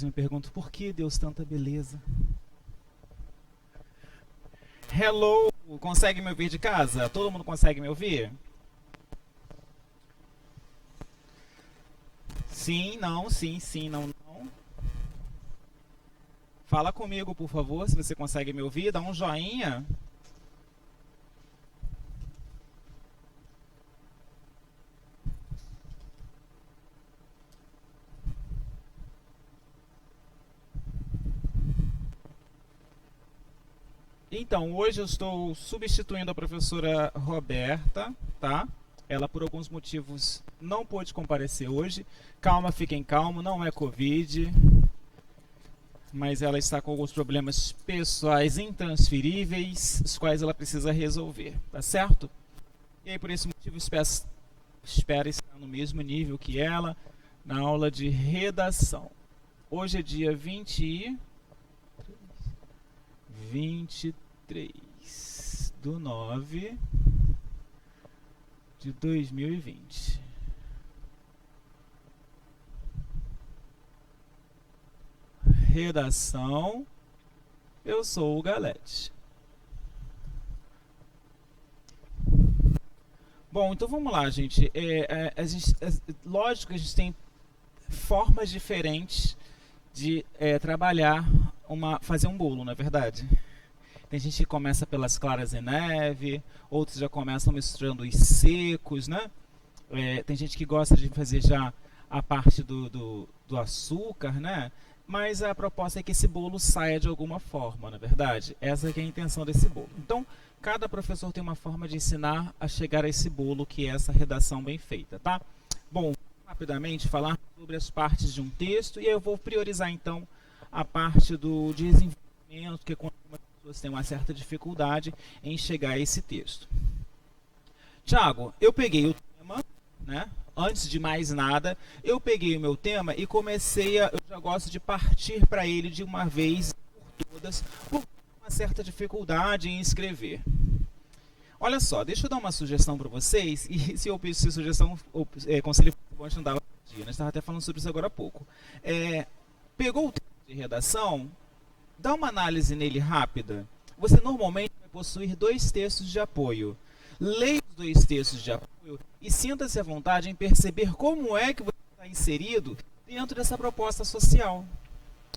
vezes me pergunto, por que Deus tanta beleza? Hello, consegue me ouvir de casa? Todo mundo consegue me ouvir? Sim, não, sim, sim, não, não. Fala comigo, por favor, se você consegue me ouvir, dá um joinha. Então, hoje eu estou substituindo a professora Roberta, tá? Ela, por alguns motivos, não pôde comparecer hoje. Calma, fiquem calmos, não é Covid, mas ela está com alguns problemas pessoais intransferíveis, os quais ela precisa resolver, tá certo? E aí, por esse motivo, espero estar no mesmo nível que ela na aula de redação. Hoje é dia 23/9/2020. Redação, eu sou o Galete. Bom, então vamos lá, gente. Lógico que a gente tem formas diferentes de trabalhar, fazer um bolo, não é verdade? Tem gente que começa pelas claras em neve, outros já começam misturando os secos, né? Tem gente que gosta de fazer já a parte do açúcar, né? Mas a proposta é que esse bolo saia de alguma forma, na verdade. Essa que é a intenção desse bolo. Então, cada professor tem uma forma de ensinar a chegar a esse bolo, que é essa redação bem feita, tá? Bom, rapidamente falar sobre as partes de um texto, e eu vou priorizar então a parte do desenvolvimento, que é quando algumas pessoas têm uma certa dificuldade em chegar a esse texto. Tiago, eu peguei o tema, né? Antes de mais nada, eu peguei o meu tema e eu já gosto de partir para ele de uma vez por todas, por uma certa dificuldade em escrever. Olha só, deixa eu dar uma sugestão para vocês, e se eu pedir sugestão, conselho bom, a gente não dava dia, né? A gente estava até falando sobre isso agora há pouco. Pegou o texto de redação, dá uma análise nele rápida. Você normalmente vai possuir 2 textos de apoio. Leia os 2 textos de apoio e sinta-se à vontade em perceber como é que você está inserido dentro dessa proposta social.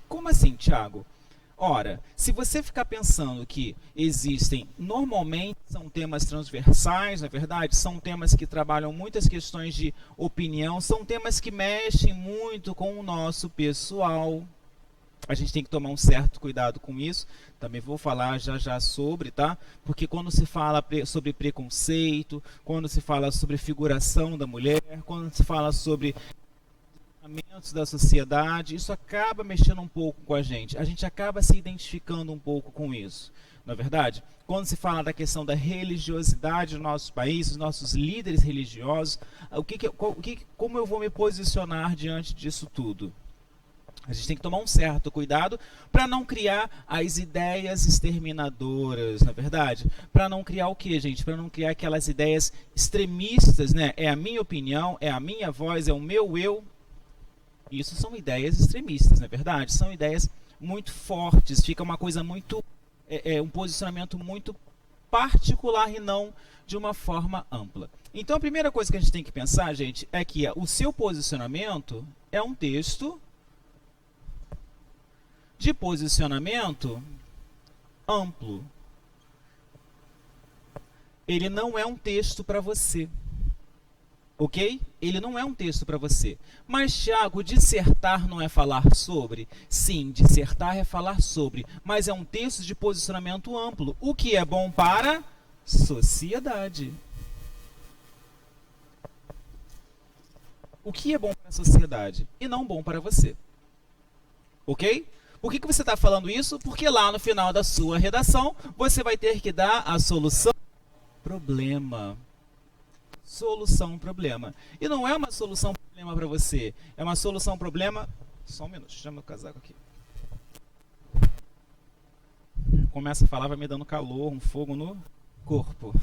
Como assim, Tiago? Ora, se você ficar pensando que normalmente são temas transversais, na verdade, são temas que trabalham muitas questões de opinião, são temas que mexem muito com o nosso pessoal. A gente tem que tomar um certo cuidado com isso. Também vou falar já sobre, tá? Porque quando se fala sobre preconceito, quando se fala sobre figuração da mulher, quando se fala sobre comportamentos da sociedade, isso acaba mexendo um pouco com a gente. A gente acaba se identificando um pouco com isso. Não é verdade? Quando se fala da questão da religiosidade do nosso país, dos nossos líderes religiosos, como eu vou me posicionar diante disso tudo? A gente tem que tomar um certo cuidado para não criar as ideias exterminadoras, na verdade. Para não criar o que, gente? Para não criar aquelas ideias extremistas, né? É a minha opinião, é a minha voz, é o meu eu. Isso são ideias extremistas, na verdade. São ideias muito fortes. Fica uma coisa muito, um posicionamento muito particular e não de uma forma ampla. Então a primeira coisa que a gente tem que pensar, gente, é que o seu posicionamento é um texto de posicionamento amplo. Ele não é um texto para você. Ok? Ele não é um texto para você. Mas, Tiago, dissertar não é falar sobre? Sim, dissertar é falar sobre. Mas é um texto de posicionamento amplo. O que é bom para a sociedade. O que é bom para a sociedade e não bom para você. Ok? Por que você está falando isso? Porque lá no final da sua redação, você vai ter que dar a solução problema. Solução problema. E não é uma solução problema para você. É uma solução problema... Só um minuto, deixa eu tirar meu casaco aqui. Começa a falar, vai me dando calor, um fogo no corpo.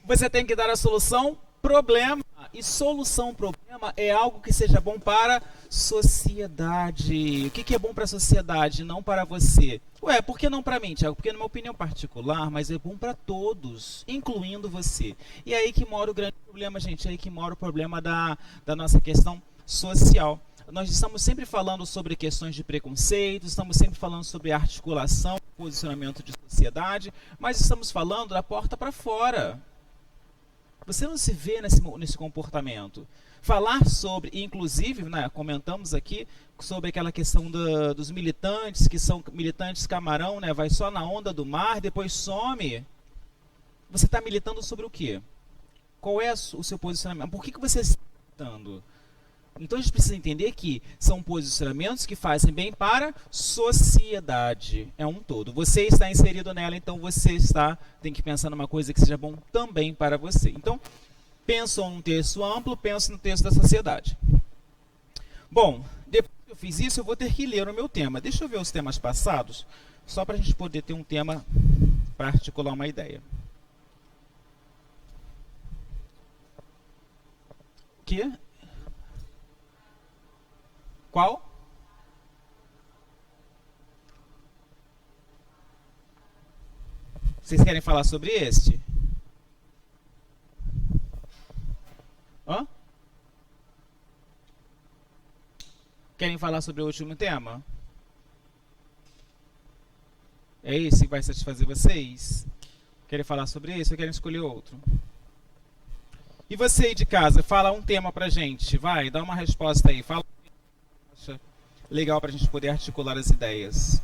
Você tem que dar a solução problema. E solução ao problema é algo que seja bom para a sociedade. O que é bom para a sociedade, não para você? Ué, por que não para mim, Thiago? Porque, numa opinião particular, mas é bom para todos, incluindo você. E é aí que mora o grande problema, gente. É aí que mora o problema da nossa questão social. Nós estamos sempre falando sobre questões de preconceito, estamos sempre falando sobre articulação, posicionamento de sociedade, mas estamos falando da porta para fora. Você não se vê nesse comportamento. Falar sobre, inclusive, né, comentamos aqui sobre aquela questão dos militantes, que são militantes camarão, né, vai só na onda do mar, depois some. Você está militando sobre o quê? Qual é o seu posicionamento? Por que você está militando? Então a gente precisa entender que são posicionamentos que fazem bem para a sociedade. É um todo. Você está inserido nela, então você tem que pensar numa coisa que seja bom também para você. Então, penso num texto amplo, penso no texto da sociedade. Bom, depois que eu fiz isso, eu vou ter que ler o meu tema. Deixa eu ver os temas passados, só para a gente poder ter um tema para articular uma ideia. O quê? Qual? Vocês querem falar sobre este? Hã? Querem falar sobre o último tema? É esse que vai satisfazer vocês? Querem falar sobre esse ou querem escolher outro? E você aí de casa, fala um tema pra gente. Vai, dá uma resposta aí. Fala um tema que você acha legal pra gente poder articular as ideias.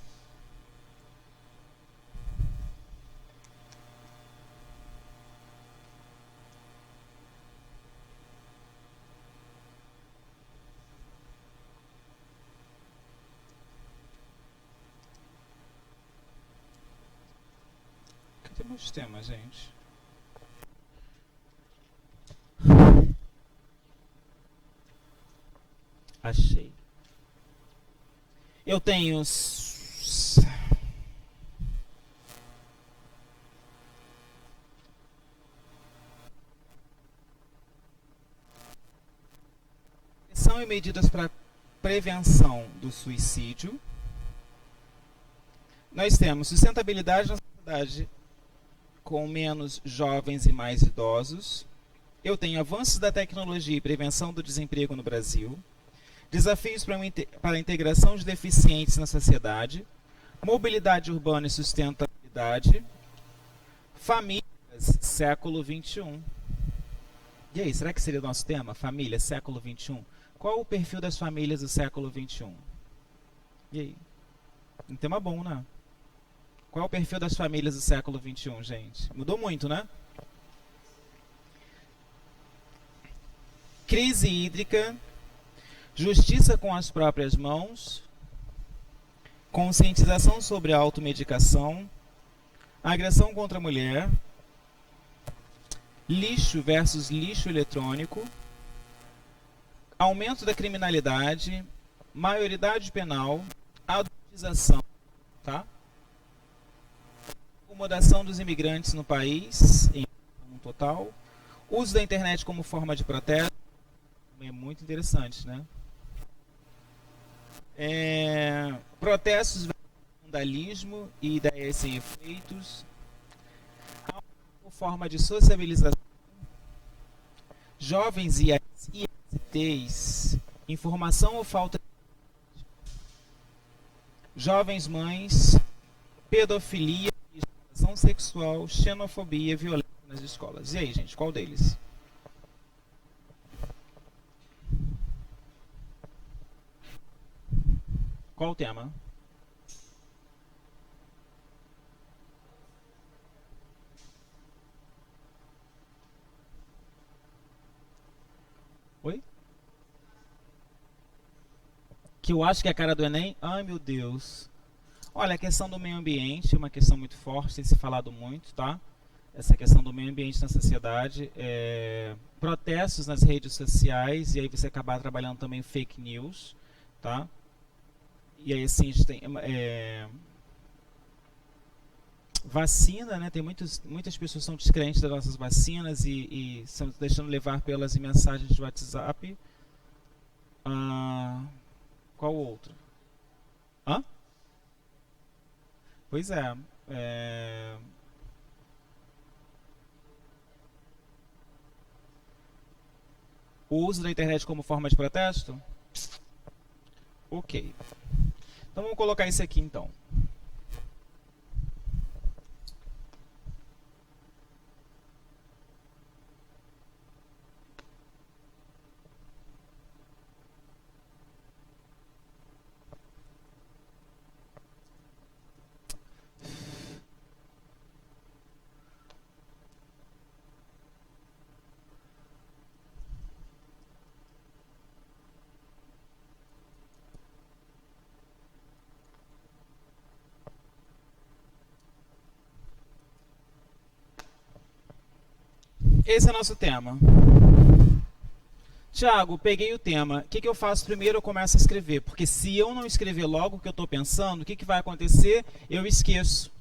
Cadê meus temas, gente? Achei. Eu tenho ação e medidas para prevenção do suicídio. Nós temos sustentabilidade na sociedade com menos jovens e mais idosos. Eu tenho avanços da tecnologia e prevenção do desemprego no Brasil. Desafios para a integração de deficientes na sociedade. Mobilidade urbana e sustentabilidade. Famílias, século XXI. E aí, será que seria o nosso tema? Família, século XXI. Qual o perfil das famílias do século XXI? E aí? Um tema bom, né? Qual é o perfil das famílias do século XXI, gente? Mudou muito, né? Crise hídrica, justiça com as próprias mãos, conscientização sobre a automedicação, agressão contra a mulher, lixo versus lixo eletrônico, aumento da criminalidade, maioridade penal, adultização, tá? Acomodação dos imigrantes no país, em um total, uso da internet como forma de protesto, é muito interessante, né? Protestos versus vandalismo e ideias sem efeitos, como forma de sociabilização, jovens e ISTs, informação ou falta de jovens mães, pedofilia, exploração sexual, xenofobia, violência nas escolas. E aí, gente, qual deles? Qual o tema? Oi? Que eu acho que é a cara do Enem? Ai, meu Deus. Olha, a questão do meio ambiente é uma questão muito forte, tem se falado muito, tá? Essa questão do meio ambiente na sociedade, protestos nas redes sociais, e aí você acabar trabalhando também fake news, tá? E aí assim a gente tem Vacina, né? Tem muitas pessoas que são descrentes das nossas vacinas e estão deixando levar pelas mensagens de WhatsApp. Ah, qual outro? Hã? Pois é. é, O uso da internet como forma de protesto? Ok. Então vamos colocar isso aqui então. Esse é o nosso tema. Tiago, peguei o tema. O que eu faço primeiro? Eu começo a escrever. Porque se eu não escrever logo o que eu estou pensando, o que vai acontecer? Eu esqueço.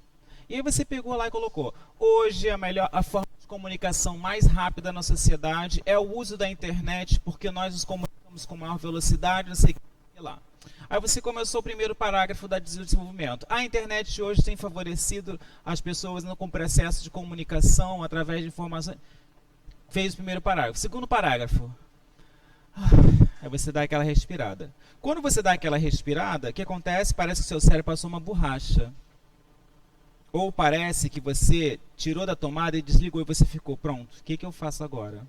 E aí você pegou lá e colocou. Hoje a forma de comunicação mais rápida na sociedade é o uso da internet, porque nós nos comunicamos com maior velocidade, não sei o que lá. Aí você começou o primeiro parágrafo da desenvolvimento. A internet hoje tem favorecido as pessoas com processo de comunicação através de informações. Fez o primeiro parágrafo. Segundo parágrafo. Aí você dá aquela respirada. Quando você dá aquela respirada, o que acontece? Parece que o seu cérebro passou uma borracha. Ou parece que você tirou da tomada e desligou e você ficou pronto. O que eu faço agora?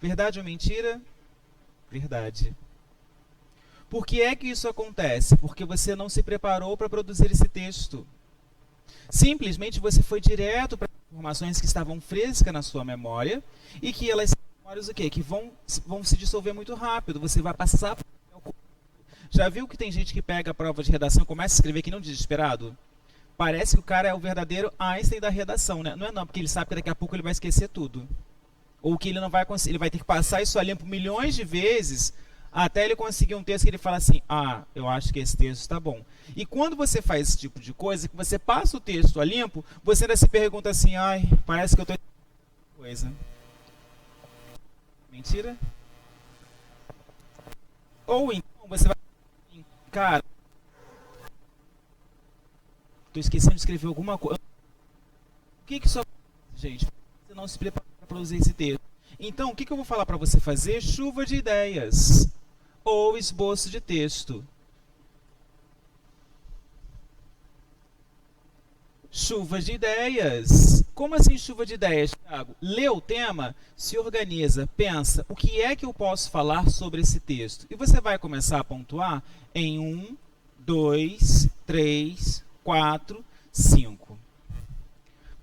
Verdade ou mentira? Verdade. Por que é que isso acontece? Porque você não se preparou para produzir esse texto. Simplesmente você foi direto para informações que estavam frescas na sua memória e que elas são memórias o quê? Que vão se dissolver muito rápido. Você vai passar por... Já viu que tem gente que pega a prova de redação e começa a escrever que não desesperado? Parece que o cara é o verdadeiro Einstein da redação, né? Não é não, porque ele sabe que daqui a pouco ele vai esquecer tudo. Ou que ele não vai conseguir, ele vai ter que passar isso a limpo milhões de vezes até ele conseguir um texto que ele fala assim, eu acho que esse texto está bom. E quando você faz esse tipo de coisa, que você passa o texto a limpo, você ainda se pergunta assim, parece que eu estou... coisa. Mentira? Ou então você vai... Cara, estou esquecendo de escrever alguma coisa. O que isso acontece, gente? Você não se prepara para produzir esse texto. Então, o que eu vou falar para você fazer? Chuva de ideias. Ou esboço de texto. Chuva de ideias. Como assim chuva de ideias, Thiago? Lê o tema, se organiza, pensa, o que é que eu posso falar sobre esse texto? E você vai começar a pontuar em 1, 2, 3, 4, 5.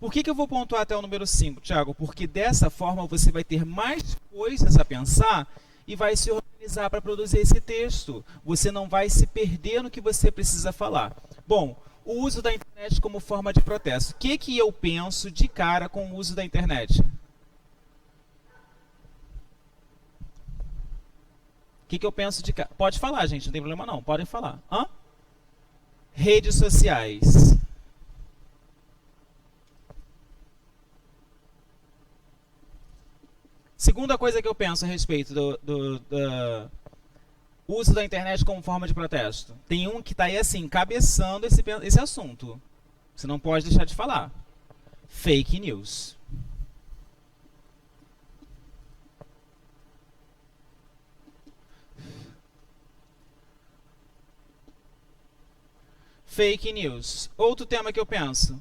Por que eu vou pontuar até o número 5, Thiago? Porque dessa forma você vai ter mais coisas a pensar e vai se organizar para produzir esse texto. Você não vai se perder no que você precisa falar. Bom, o uso da internet como forma de protesto. O que eu penso de cara com o uso da internet? O que eu penso de cara? Pode falar, gente, não tem problema não. Podem falar. Redes sociais. Segunda coisa que eu penso a respeito do uso da internet como forma de protesto. Tem um que está aí assim, cabeçando esse assunto. Você não pode deixar de falar. Fake news. Fake news. Outro tema que eu penso.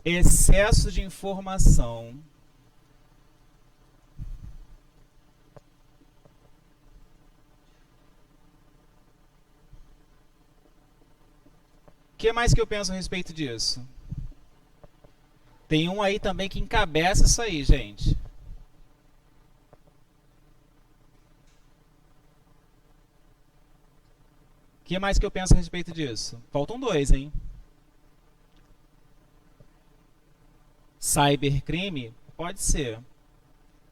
Excesso de informação. O que mais que eu penso a respeito disso? Tem um aí também que encabeça isso aí, gente. O que mais que eu penso a respeito disso? Faltam 2, hein? Cybercrime? Pode ser.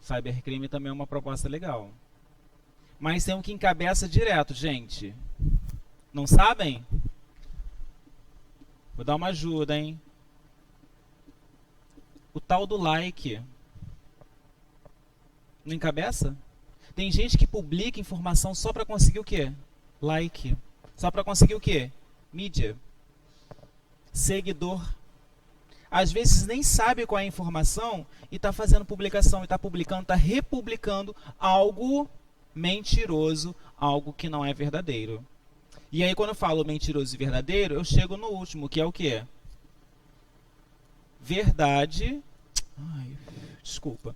Cybercrime também é uma proposta legal. Mas tem um que encabeça direto, gente. Não sabem? Vou dar uma ajuda, hein? O tal do like. Não encabeça? Tem gente que publica informação só para conseguir o quê? Like. Só para conseguir o quê? Mídia. Seguidor. Às vezes nem sabe qual é a informação e está fazendo publicação, e está publicando, está republicando algo mentiroso, algo que não é verdadeiro. E aí quando eu falo mentiroso e verdadeiro, eu chego no último, que é o quê? Verdade. Ai, desculpa.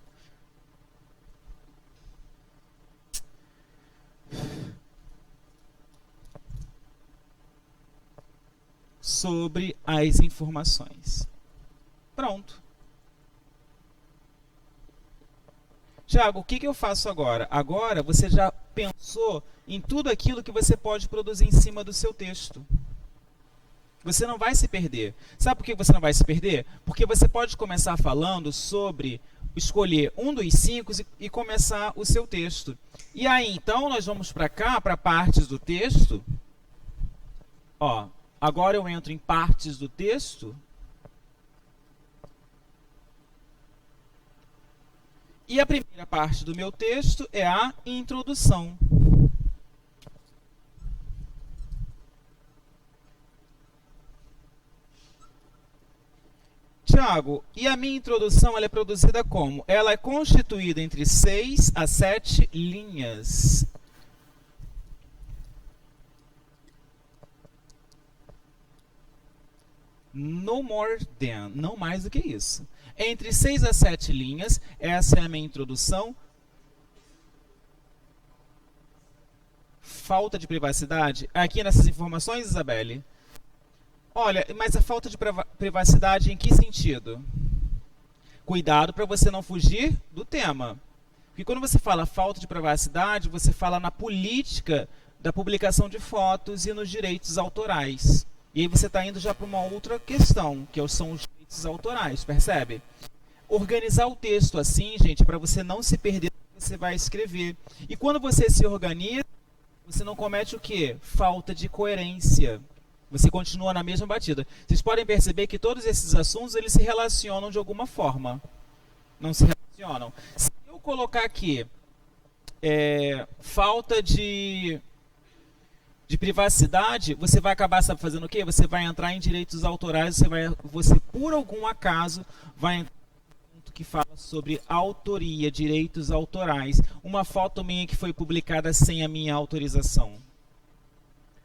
Sobre as informações. Pronto. Tiago, o que eu faço agora? Agora você já pensou em tudo aquilo que você pode produzir em cima do seu texto. Você não vai se perder. Sabe por que você não vai se perder? Porque você pode começar falando sobre escolher um dos 5 e começar o seu texto. E aí, então, nós vamos para cá, para partes do texto. Ó, agora eu entro em partes do texto. E a primeira parte do meu texto é a introdução. Tiago, e a minha introdução ela é produzida como? Ela é constituída entre 6 a 7 linhas. No more than, não mais do que isso. Entre 6 a 7 linhas, essa é a minha introdução. Falta de privacidade? Aqui nessas informações, Isabelle? Olha, mas a falta de privacidade em que sentido? Cuidado para você não fugir do tema. Porque quando você fala falta de privacidade, você fala na política da publicação de fotos e nos direitos autorais. E aí você está indo já para uma outra questão, que são os direitos autorais, percebe? Organizar o texto assim, gente, para você não se perder no que você vai escrever. E quando você se organiza, você não comete o quê? Falta de coerência. Você continua na mesma batida. Vocês podem perceber que todos esses assuntos eles se relacionam de alguma forma. Não se relacionam. Se eu colocar aqui falta de privacidade, você vai acabar, sabe, fazendo o quê? Você vai entrar em direitos autorais, você por algum acaso vai entrar em um ponto que fala sobre autoria, direitos autorais. Uma foto minha que foi publicada sem a minha autorização.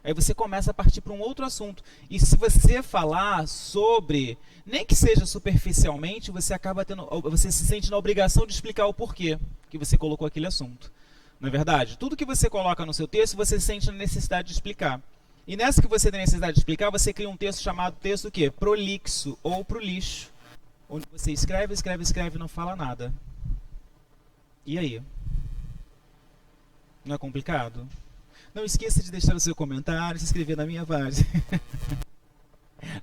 Aí você começa a partir para um outro assunto. E se você falar sobre, nem que seja superficialmente, você se sente na obrigação de explicar o porquê que você colocou aquele assunto. Não é verdade? Tudo que você coloca no seu texto, você sente a necessidade de explicar. E nessa que você tem necessidade de explicar, você cria um texto chamado texto o quê? Prolixo ou pro lixo. Onde você escreve, escreve, escreve e não fala nada. E aí? Não é complicado? Não esqueça de deixar o seu comentário e se inscrever na minha página.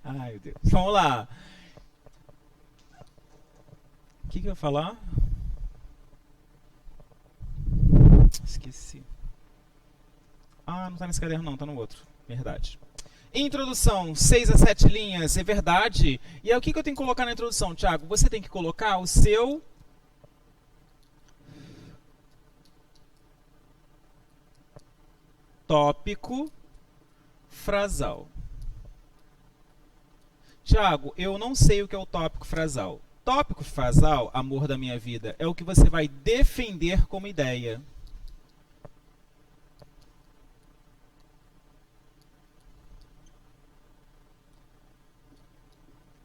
Ai, meu Deus. Vamos lá. O que eu ia falar? Esqueci. Ah, não está nesse caderno não, está no outro. Verdade. Introdução, 6 a 7 linhas, é verdade. E aí o que eu tenho que colocar na introdução, Thiago? Você tem que colocar o seu tópico frasal. Tiago, eu não sei o que é o tópico frasal. Tópico frasal, amor da minha vida, é o que você vai defender como ideia.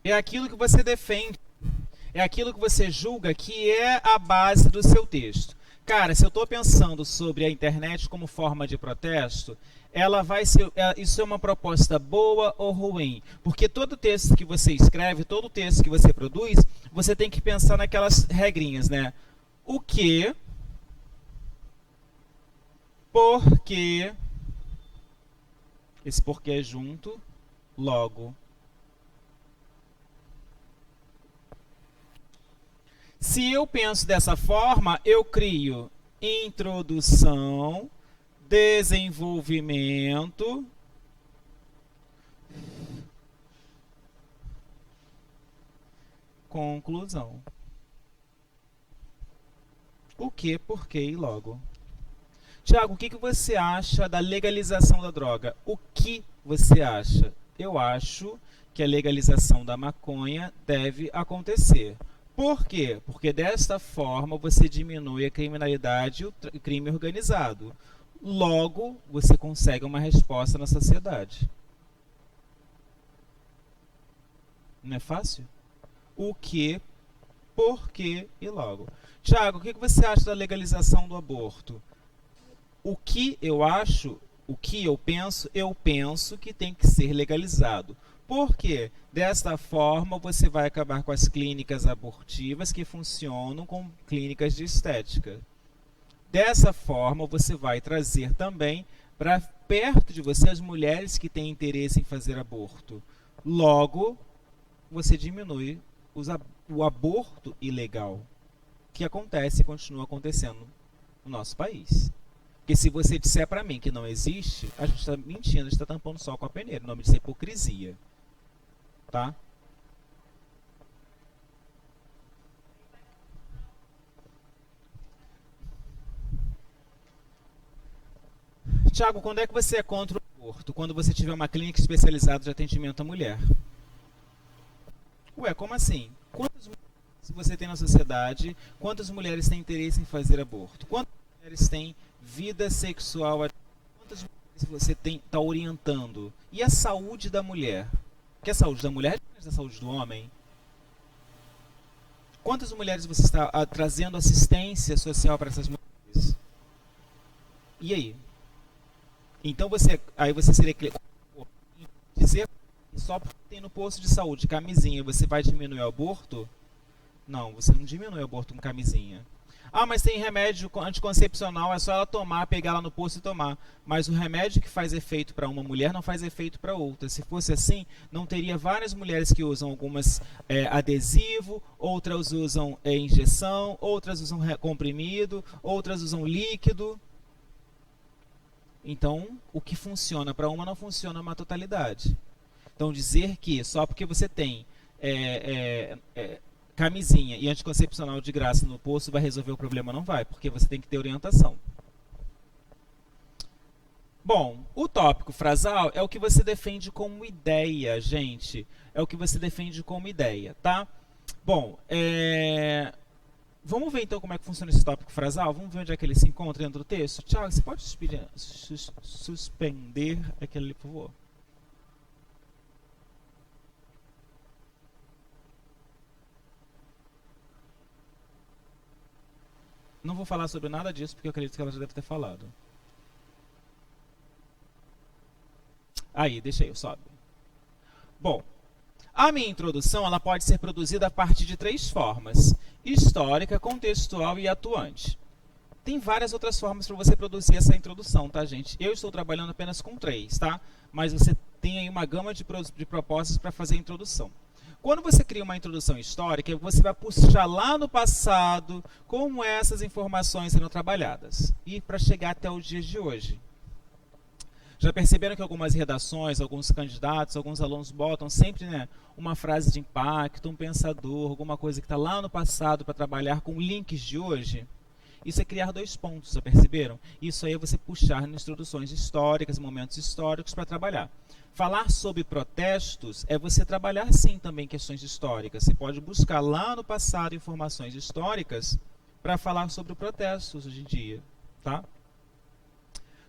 É aquilo que você defende. É aquilo que você julga que é a base do seu texto. Cara, se eu estou pensando sobre a internet como forma de protesto, isso é uma proposta boa ou ruim? Porque todo texto que você escreve, todo texto que você produz, você tem que pensar naquelas regrinhas, né? O que, porque, esse porquê é junto, logo. Se eu penso dessa forma, eu crio introdução, desenvolvimento, Conclusão. O que, por que e logo. Tiago, o que você acha da legalização da droga? O que você acha? Eu acho que a legalização da maconha deve acontecer. Por quê? Porque desta forma você diminui a criminalidade e o crime organizado. Logo, você consegue uma resposta na sociedade. Não é fácil? O que, por que e logo. Tiago, o que você acha da legalização do aborto? O que eu acho, o que eu penso que tem que ser legalizado. Por quê? Desta forma, você vai acabar com as clínicas abortivas que funcionam como clínicas de estética. Dessa forma, você vai trazer também para perto de você as mulheres que têm interesse em fazer aborto. Logo, você diminui o aborto ilegal, que acontece e continua acontecendo no nosso país. Porque se você disser para mim que não existe, a gente está mentindo, a gente está tampando o sol com a peneira. O nome disso é hipocrisia. Tá? Tiago, quando é que você é contra o aborto? Quando você tiver uma clínica especializada de atendimento à mulher. Ué, como assim? Quantas mulheres você tem na sociedade? Quantas mulheres têm interesse em fazer aborto? Quantas mulheres têm vida sexual? Quantas mulheres você está orientando? E a saúde da mulher? Que a saúde da mulher é diferente da saúde do homem? Quantas mulheres você está trazendo assistência social para essas mulheres? E aí? Então aí você seria dizer que só porque tem no posto de saúde camisinha você vai diminuir o aborto? Não, você não diminui o aborto com camisinha. Ah, mas tem remédio anticoncepcional, é só ela tomar, pegar lá no posto e tomar. Mas o remédio que faz efeito para uma mulher não faz efeito para outra. Se fosse assim, não teria várias mulheres que usam algumas adesivo, outras usam injeção, outras usam comprimido, outras usam líquido. Então, o que funciona para uma não funciona na totalidade. Então, dizer que só porque você tem camisinha e anticoncepcional de graça no posto vai resolver o problema, não vai, porque você tem que ter orientação. Bom, o tópico frasal é o que você defende como ideia, gente. É o que você defende como ideia, tá? Bom, vamos ver então como é que funciona esse tópico frasal? Vamos ver onde é que ele se encontra dentro do texto? Tiago, você pode suspender aquele, por favor? Não vou falar sobre nada disso, porque eu acredito que ela já deve ter falado. Aí, deixa eu, sobe. Bom, a minha introdução ela pode ser produzida a partir de 3 formas: histórica, contextual e atuante. Tem várias outras formas para você produzir essa introdução, tá, gente? Eu estou trabalhando apenas com 3, tá? Mas você tem aí uma gama de propostas para fazer a introdução. Quando você cria uma introdução histórica, você vai puxar lá no passado como essas informações serão trabalhadas e para chegar até os dias de hoje. Já perceberam que algumas redações, alguns candidatos, alguns alunos botam sempre uma frase de impacto, um pensador, alguma coisa que está lá no passado para trabalhar com links de hoje? Isso é criar 2 pontos, já perceberam? Isso aí é você puxar nas introduções históricas, momentos históricos para trabalhar. Falar sobre protestos é você trabalhar sim também questões históricas. Você pode buscar lá no passado informações históricas para falar sobre protestos hoje em dia, tá?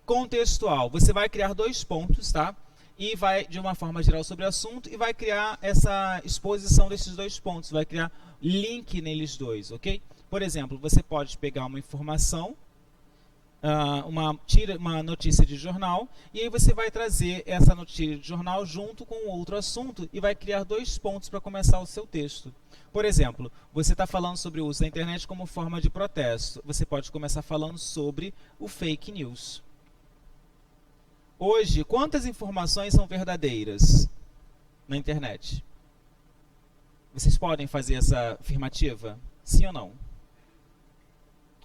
Contextual, você vai criar 2 pontos, tá? E vai, de uma forma geral, sobre o assunto e vai criar essa exposição desses 2 pontos, vai criar link neles dois, ok? Por exemplo, você pode pegar uma informação, uma notícia de jornal, e aí você vai trazer essa notícia de jornal junto com outro assunto e vai criar 2 pontos para começar o seu texto. Por exemplo, você está falando sobre o uso da internet como forma de protesto. Você pode começar falando sobre o fake news. Hoje, quantas informações são verdadeiras na internet? Vocês podem fazer essa afirmativa? Sim ou não?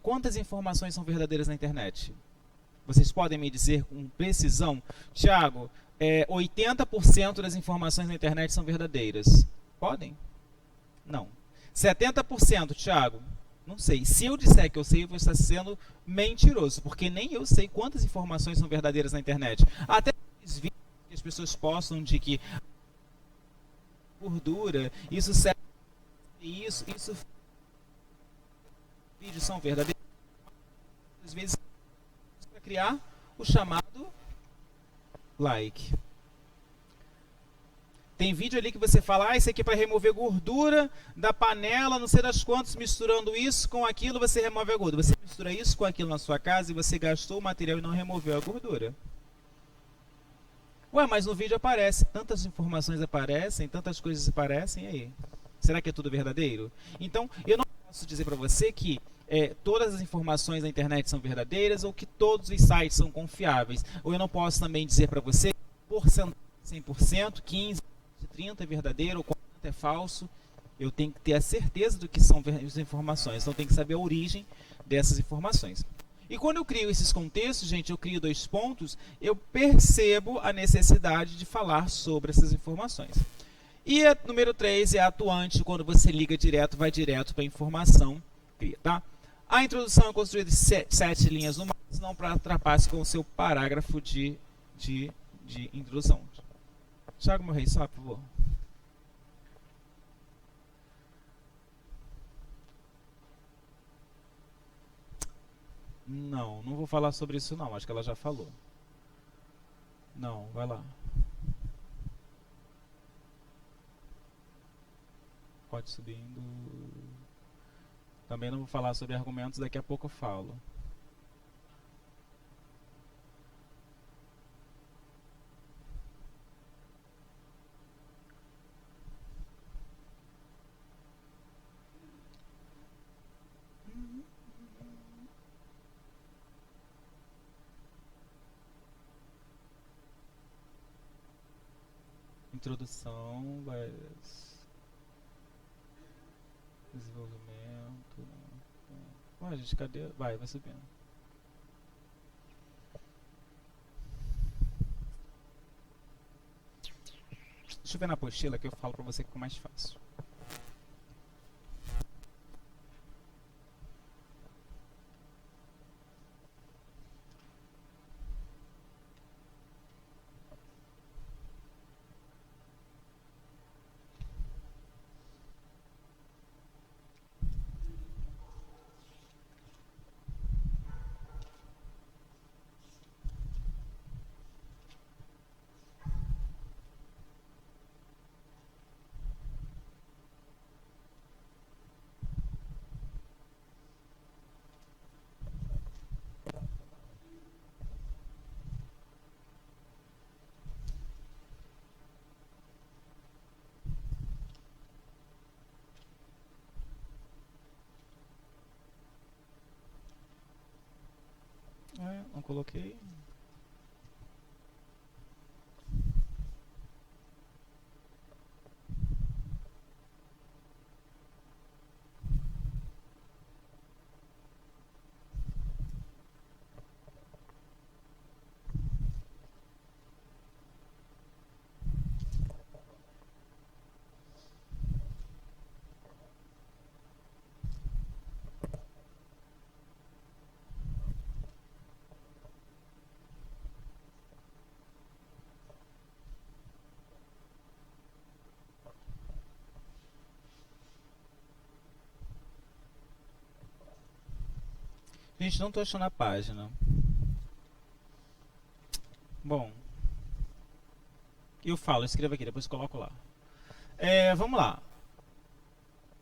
Quantas informações são verdadeiras na internet? Vocês podem me dizer com precisão? Tiago, 80% das informações na internet são verdadeiras. Podem? Não. 70%, Thiago? Não sei. Se eu disser que eu sei, eu vou estar sendo mentiroso, porque nem eu sei quantas informações são verdadeiras na internet. Até os vídeos que as pessoas postam de que gordura, isso serve, isso vídeos são verdadeiros, às vezes para criar o chamado like. Tem vídeo ali que você fala, isso aqui é para remover gordura da panela, não sei das quantas, misturando isso com aquilo, você remove a gordura. Você mistura isso com aquilo na sua casa e você gastou o material e não removeu a gordura. Ué, mas no vídeo aparece, tantas informações aparecem, tantas coisas aparecem, e aí? Será que é tudo verdadeiro? Então, eu não posso dizer para você que todas as informações da internet são verdadeiras ou que todos os sites são confiáveis. Ou eu não posso também dizer para você que porcentagem 100%, 15%, 30% é verdadeiro ou 40% é falso. Eu tenho que ter a certeza do que são as informações. Então, eu tenho que saber a origem dessas informações. E quando eu crio esses contextos, gente, eu crio 2 pontos, eu percebo a necessidade de falar sobre essas informações. E a número 3 é atuante, quando você liga direto, vai direto para a informação. Tá? A introdução é construída de 7 linhas no máximo, não para ultrapasse com o seu parágrafo de introdução. Thiago Morrei, só, por favor. Não vou falar sobre isso não, acho que ela já falou. Não, vai lá. Pode subindo. Também não vou falar sobre argumentos, daqui a pouco eu falo. Introdução, desenvolvimento. Ué, gente, cadê? Vai subindo. Deixa eu ver na apostila que eu falo pra você que ficou mais fácil. Não coloquei. Gente, não estou achando a página. Bom, eu escrevo aqui, depois coloco lá. Vamos lá.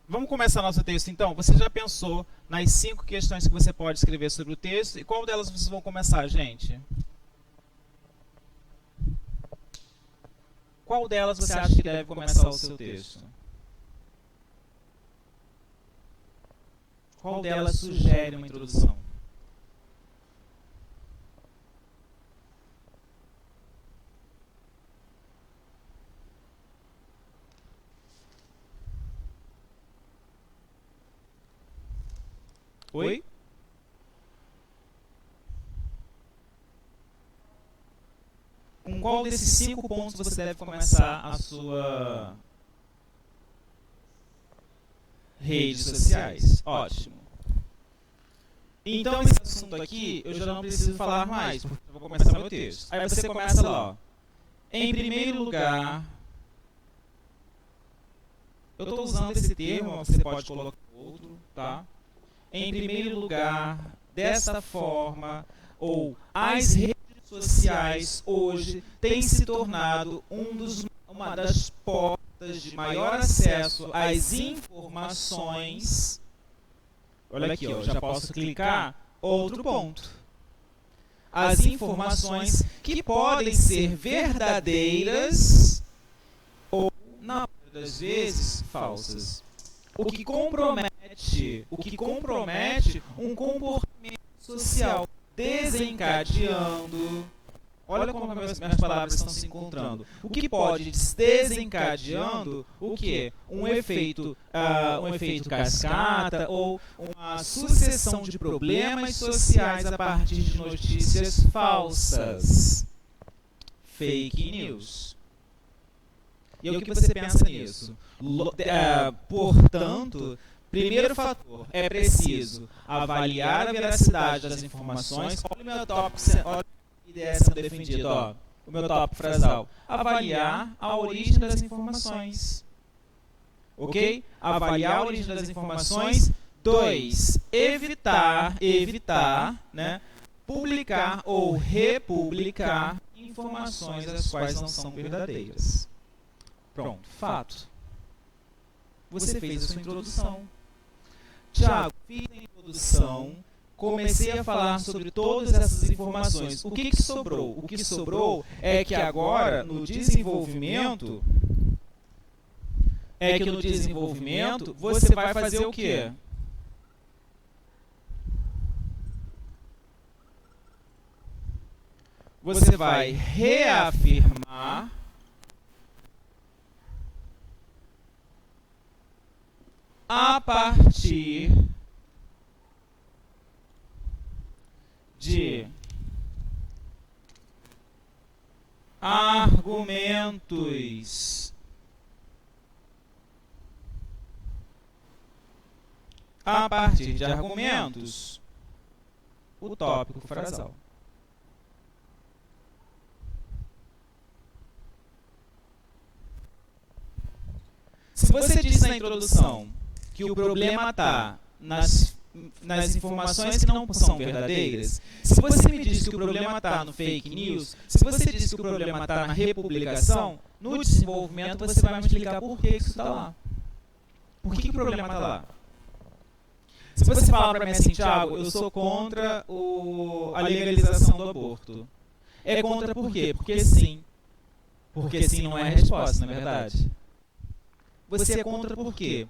Vamos começar nosso texto então? Você já pensou nas 5 questões que você pode escrever sobre o texto? E qual delas vocês vão começar, gente? Qual delas você acha que deve começar o seu texto? Qual delas sugere uma introdução? Oi? Com qual desses 5 pontos você deve começar a sua Redes sociais. Ótimo. Então, esse assunto aqui, eu já não preciso falar mais, porque eu vou começar meu texto. Aí você começa lá, ó. Em primeiro lugar, eu estou usando esse termo, você pode colocar outro, tá? Em primeiro lugar, desta forma, ou as redes sociais hoje têm se tornado uma das portas de maior acesso às informações. Olha aqui, ó, já posso clicar outro ponto. As informações que podem ser verdadeiras ou, na maioria das vezes, falsas. O que compromete um comportamento social, desencadeando. Olha como minhas palavras estão se encontrando. O que pode desencadeando o quê? Um efeito cascata ou uma sucessão de problemas sociais a partir de notícias falsas. Fake news. E o que você pensa nisso? Portanto, primeiro fator, é preciso avaliar a veracidade das informações. Olha o meu tópico, olha a ideia sendo defendida, ó, o meu tópico frasal. Avaliar a origem das informações. Ok? Avaliar a origem das informações. 2. Evitar, né, publicar ou republicar informações as quais não são verdadeiras. Pronto, fato. Você fez a sua introdução. Tiago, fiz a introdução, comecei a falar sobre todas essas informações. O que sobrou? O que sobrou é que agora, no desenvolvimento, você vai fazer o quê? Você vai reafirmar a partir de argumentos o tópico frasal. Se você disse na introdução que o problema está nas informações que não são verdadeiras, se você me disse que o problema está no fake news, se você disse que o problema está na republicação, no desenvolvimento você vai me explicar por que isso está lá. Por que o problema está lá? Se você falar para mim assim, Tiago, eu sou contra a legalização do aborto. É contra por quê? Porque sim. Porque sim não é a resposta, não é verdade? Você é contra por quê?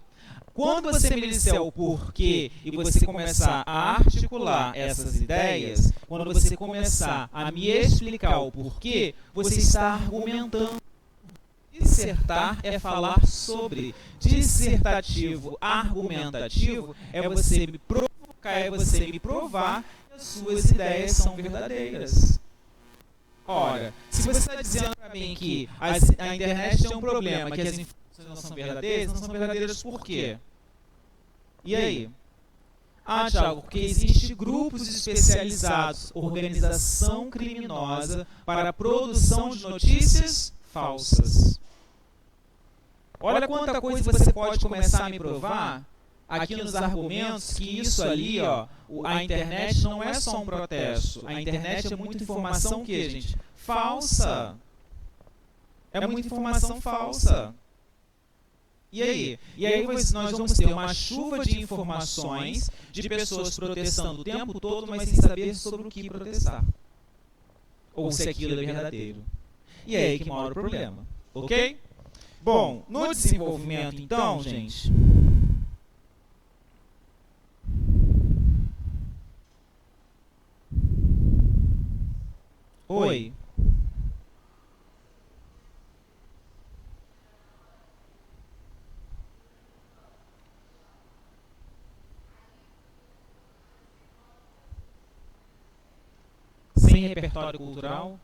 Quando você me disser o porquê e você começar a articular essas ideias, quando você começar a me explicar o porquê, você está argumentando. Dissertar é falar sobre. Dissertativo, argumentativo, é você me provocar, é você me provar que as suas ideias são verdadeiras. Ora, se você está dizendo para mim que a internet tem um problema, que as informações não são verdadeiras por quê? E aí? Ah, Thiago, porque existem grupos especializados, organização criminosa para a produção de notícias falsas. Olha quanta coisa você pode começar a me provar aqui nos argumentos que isso ali, ó, a internet não é só um protesto. A internet é muita informação que, gente? Falsa. É muita informação falsa. E aí? E aí nós vamos ter uma chuva de informações de pessoas protestando o tempo todo, mas sem saber sobre o que protestar. Ou se aquilo é verdadeiro. E é aí que mora o problema. Ok? Bom, no desenvolvimento, então, gente... Oi. Sem repertório cultural.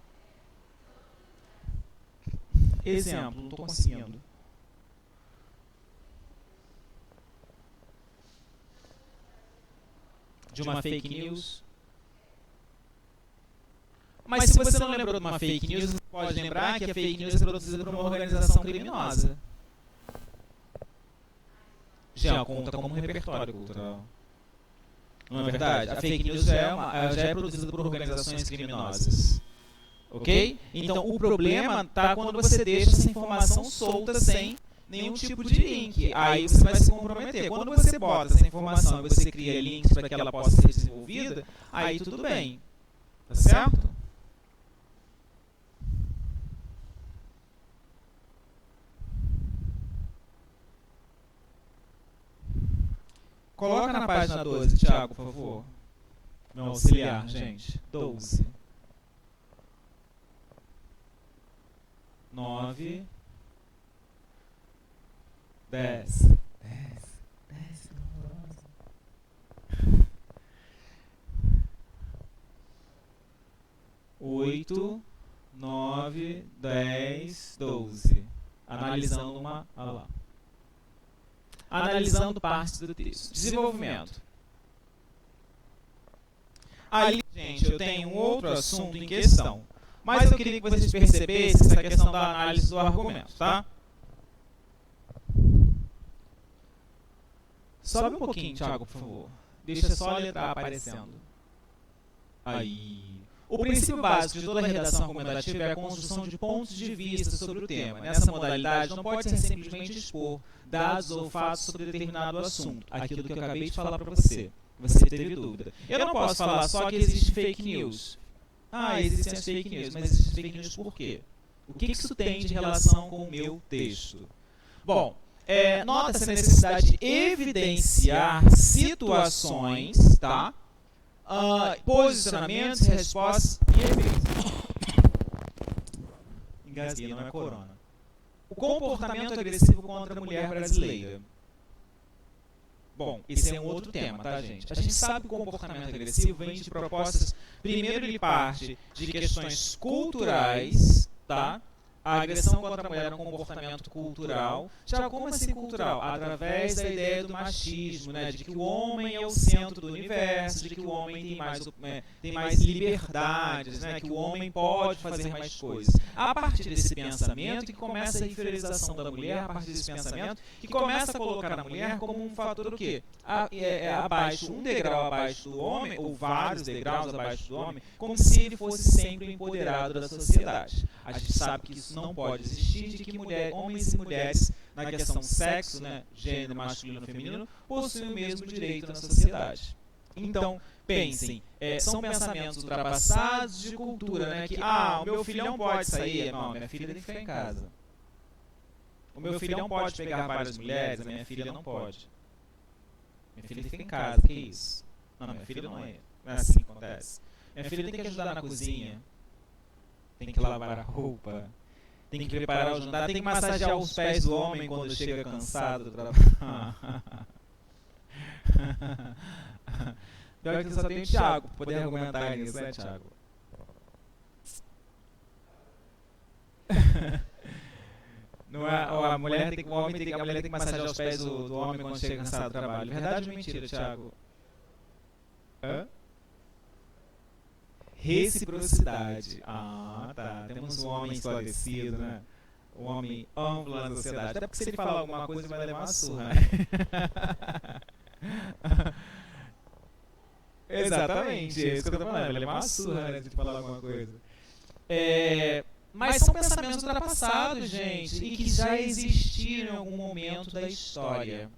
Exemplo, não estou conseguindo. de uma fake news? Mas se você não lembrou de uma fake news, você pode lembrar que a fake news é produzida por uma organização criminosa. Já conta como repertório cultural. Não é verdade? A fake news já é produzida por organizações criminosas. Ok? Então o problema está quando você deixa essa informação solta sem nenhum tipo de link. Aí você vai se comprometer. Quando você bota essa informação e você cria links para que ela possa ser desenvolvida, aí tudo bem. Tá certo? Coloca na página 12, Thiago, por favor. Meu auxiliar, gente. 12. 9. 10. 8, 9, 10, 12. Analisando uma... Olha lá. Analisando partes do texto. Desenvolvimento. Ali, gente, eu tenho um outro assunto em questão. Mas eu queria que vocês percebessem essa questão da análise do argumento, tá? Sobe um pouquinho, Thiago, por favor. Deixa só a letra A aparecendo. Aí. O princípio básico de toda a redação argumentativa é a construção de pontos de vista sobre o tema. Nessa modalidade, não pode ser simplesmente expor dados ou fatos sobre determinado assunto. Aquilo que eu acabei de falar para você. Você teve dúvida. Eu não posso falar só que existe fake news. Existem as fake news, mas existem fake news por quê? O que isso tem de relação com o meu texto? Bom, nota-se a necessidade de evidenciar situações, tá? Posicionamentos, respostas e efeitos. Engasguei, não é corona. O comportamento agressivo contra a mulher brasileira. Bom, esse é um outro tema, tá, gente? A gente sabe que o comportamento agressivo vem de propostas. Primeiro, ele parte de questões culturais, tá? A agressão contra a mulher é um comportamento cultural. Já como assim cultural? Através da ideia do machismo, né? De que o homem é o centro do universo, de que o homem tem mais liberdades, né? Que o homem pode fazer mais coisas. A partir desse pensamento que começa a inferiorização da mulher, a partir desse pensamento que começa a colocar a mulher como um fator o quê? Abaixo, um degrau abaixo do homem, ou vários degraus abaixo do homem, como se ele fosse sempre o empoderado da sociedade. A gente sabe que isso não pode existir, de que homens e mulheres, na questão sexo, né, gênero masculino e feminino, possuem o mesmo direito na sociedade. Então, pensem, são pensamentos ultrapassados de cultura, né, que, o meu filhão pode sair, não, minha filha tem que ficar em casa. O meu filhão pode pegar várias mulheres, a minha filha não pode. Minha filha fica em casa, que isso? Não, minha filha não é assim que acontece. Minha filha tem que ajudar na cozinha, tem que lavar a roupa, tem que preparar o jantar, tem que massagear os pés do homem quando chega cansado do trabalho. Pior que eu só tenho o Thiago para poder argumentar nisso, né, Thiago? Não é, a mulher tem que massagear os pés do homem quando chega cansado do trabalho. Verdade ou mentira, Thiago? Hã? Reciprocidade. Tá. Temos um homem esclarecido, né? Um homem amplo na sociedade. Até porque se ele falar alguma coisa, ele vai levar uma surra, né? Exatamente, é isso que eu tô falando. Vai levar uma surra, né? Se ele falar alguma coisa. Mas são pensamentos ultrapassados, gente, e que já existiram em algum momento da história.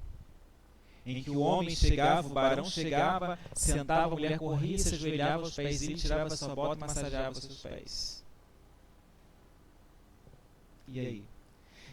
Em que o homem chegava, o barão chegava, sentava, a mulher corria, se ajoelhava aos pés dele, tirava sua bota e massageava seus pés. E aí?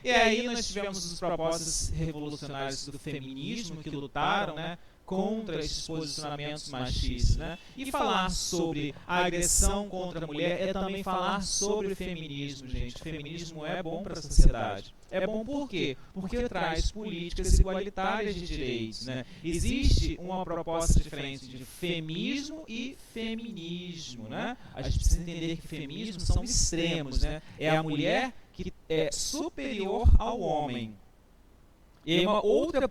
E aí nós tivemos os propostas revolucionários do feminismo que lutaram, né, contra esses posicionamentos machistas, né? E falar sobre a agressão contra a mulher é também falar sobre o feminismo, gente. O feminismo é bom para a sociedade. É bom por quê? Porque traz políticas igualitárias de direitos, né? Existe uma proposta diferente de feminismo e feminismo, né? A gente precisa entender que feminismo são extremos, né? É a mulher que é superior ao homem. E uma outra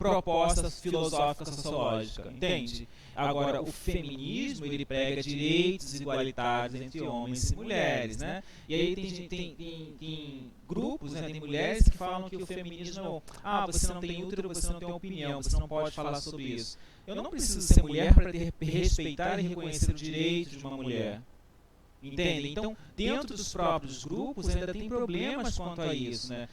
proposta filosófica sociológica, entende? Agora, o feminismo, ele prega direitos igualitários entre homens e mulheres, né? E aí tem grupos, né, tem mulheres que falam que o feminismo é, você não tem útero, você não tem opinião, você não pode falar sobre isso. Eu não preciso ser mulher para respeitar e reconhecer o direito de uma mulher. Entende? Então, dentro dos próprios grupos ainda tem problemas quanto a isso, né?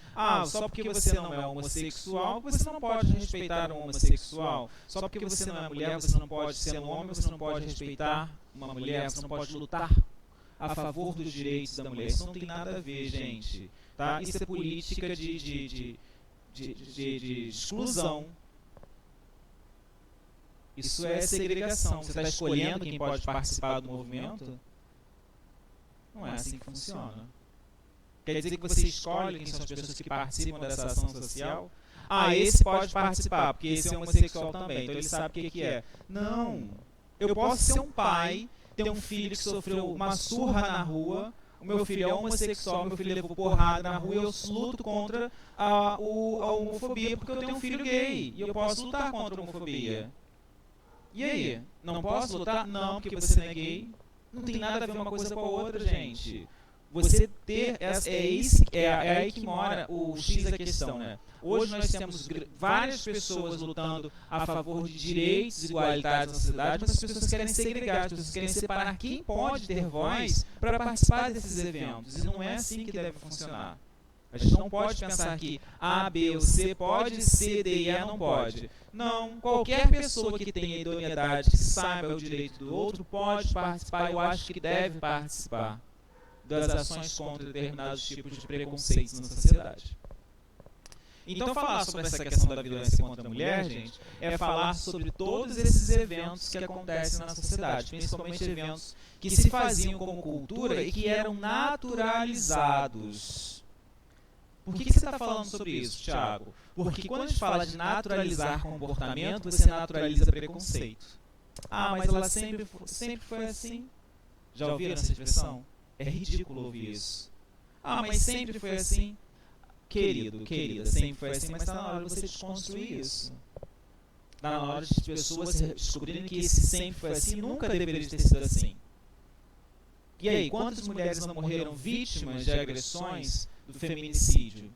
Só porque você não é homossexual, você não pode respeitar um homossexual. Só porque você não é mulher, você não pode ser um homem, você não pode respeitar uma mulher, você não pode lutar a favor dos direitos da mulher. Isso não tem nada a ver, gente. Tá? Isso é política de exclusão. Isso é segregação. Você está escolhendo quem pode participar do movimento? Não é assim que funciona. Quer dizer que você escolhe quem são as pessoas que participam dessa ação social? Esse pode participar, porque esse é homossexual também, então ele sabe o que é. Não. Eu posso ser um pai, ter um filho que sofreu uma surra na rua, o meu filho é homossexual, meu filho levou porrada na rua e eu luto contra a homofobia porque eu tenho um filho gay. E eu posso lutar contra a homofobia. E aí? Não posso lutar? Não, porque você não é gay. Não tem nada a ver uma coisa com a outra, gente. Você ter... É aí que mora o X da questão, né? Hoje nós temos várias pessoas lutando a favor de direitos igualitários na sociedade, mas as pessoas querem segregar, as pessoas querem separar quem pode ter voz para participar desses eventos. E não é assim que deve funcionar. A gente não pode pensar que A, B ou C pode, C, D e E não pode. Não, qualquer pessoa que tenha idoneidade, que saiba o direito do outro, pode participar. Eu acho que deve participar das ações contra determinados tipos de preconceitos na sociedade. Então, falar sobre essa questão da violência contra a mulher, gente, é falar sobre todos esses eventos que acontecem na sociedade, principalmente eventos que se faziam como cultura e que eram naturalizados. Por que você está falando sobre isso, Thiago? Porque quando a gente fala de naturalizar comportamento, você naturaliza preconceito. Mas ela sempre foi assim. Já ouviram essa expressão? É ridículo ouvir isso. Mas sempre foi assim. Querido, querida, sempre foi assim, mas está na hora de você desconstruir isso. Está na hora de as pessoas descobrirem que esse sempre foi assim e nunca deveria ter sido assim. E aí, quantas mulheres não morreram vítimas de agressões do feminicídio?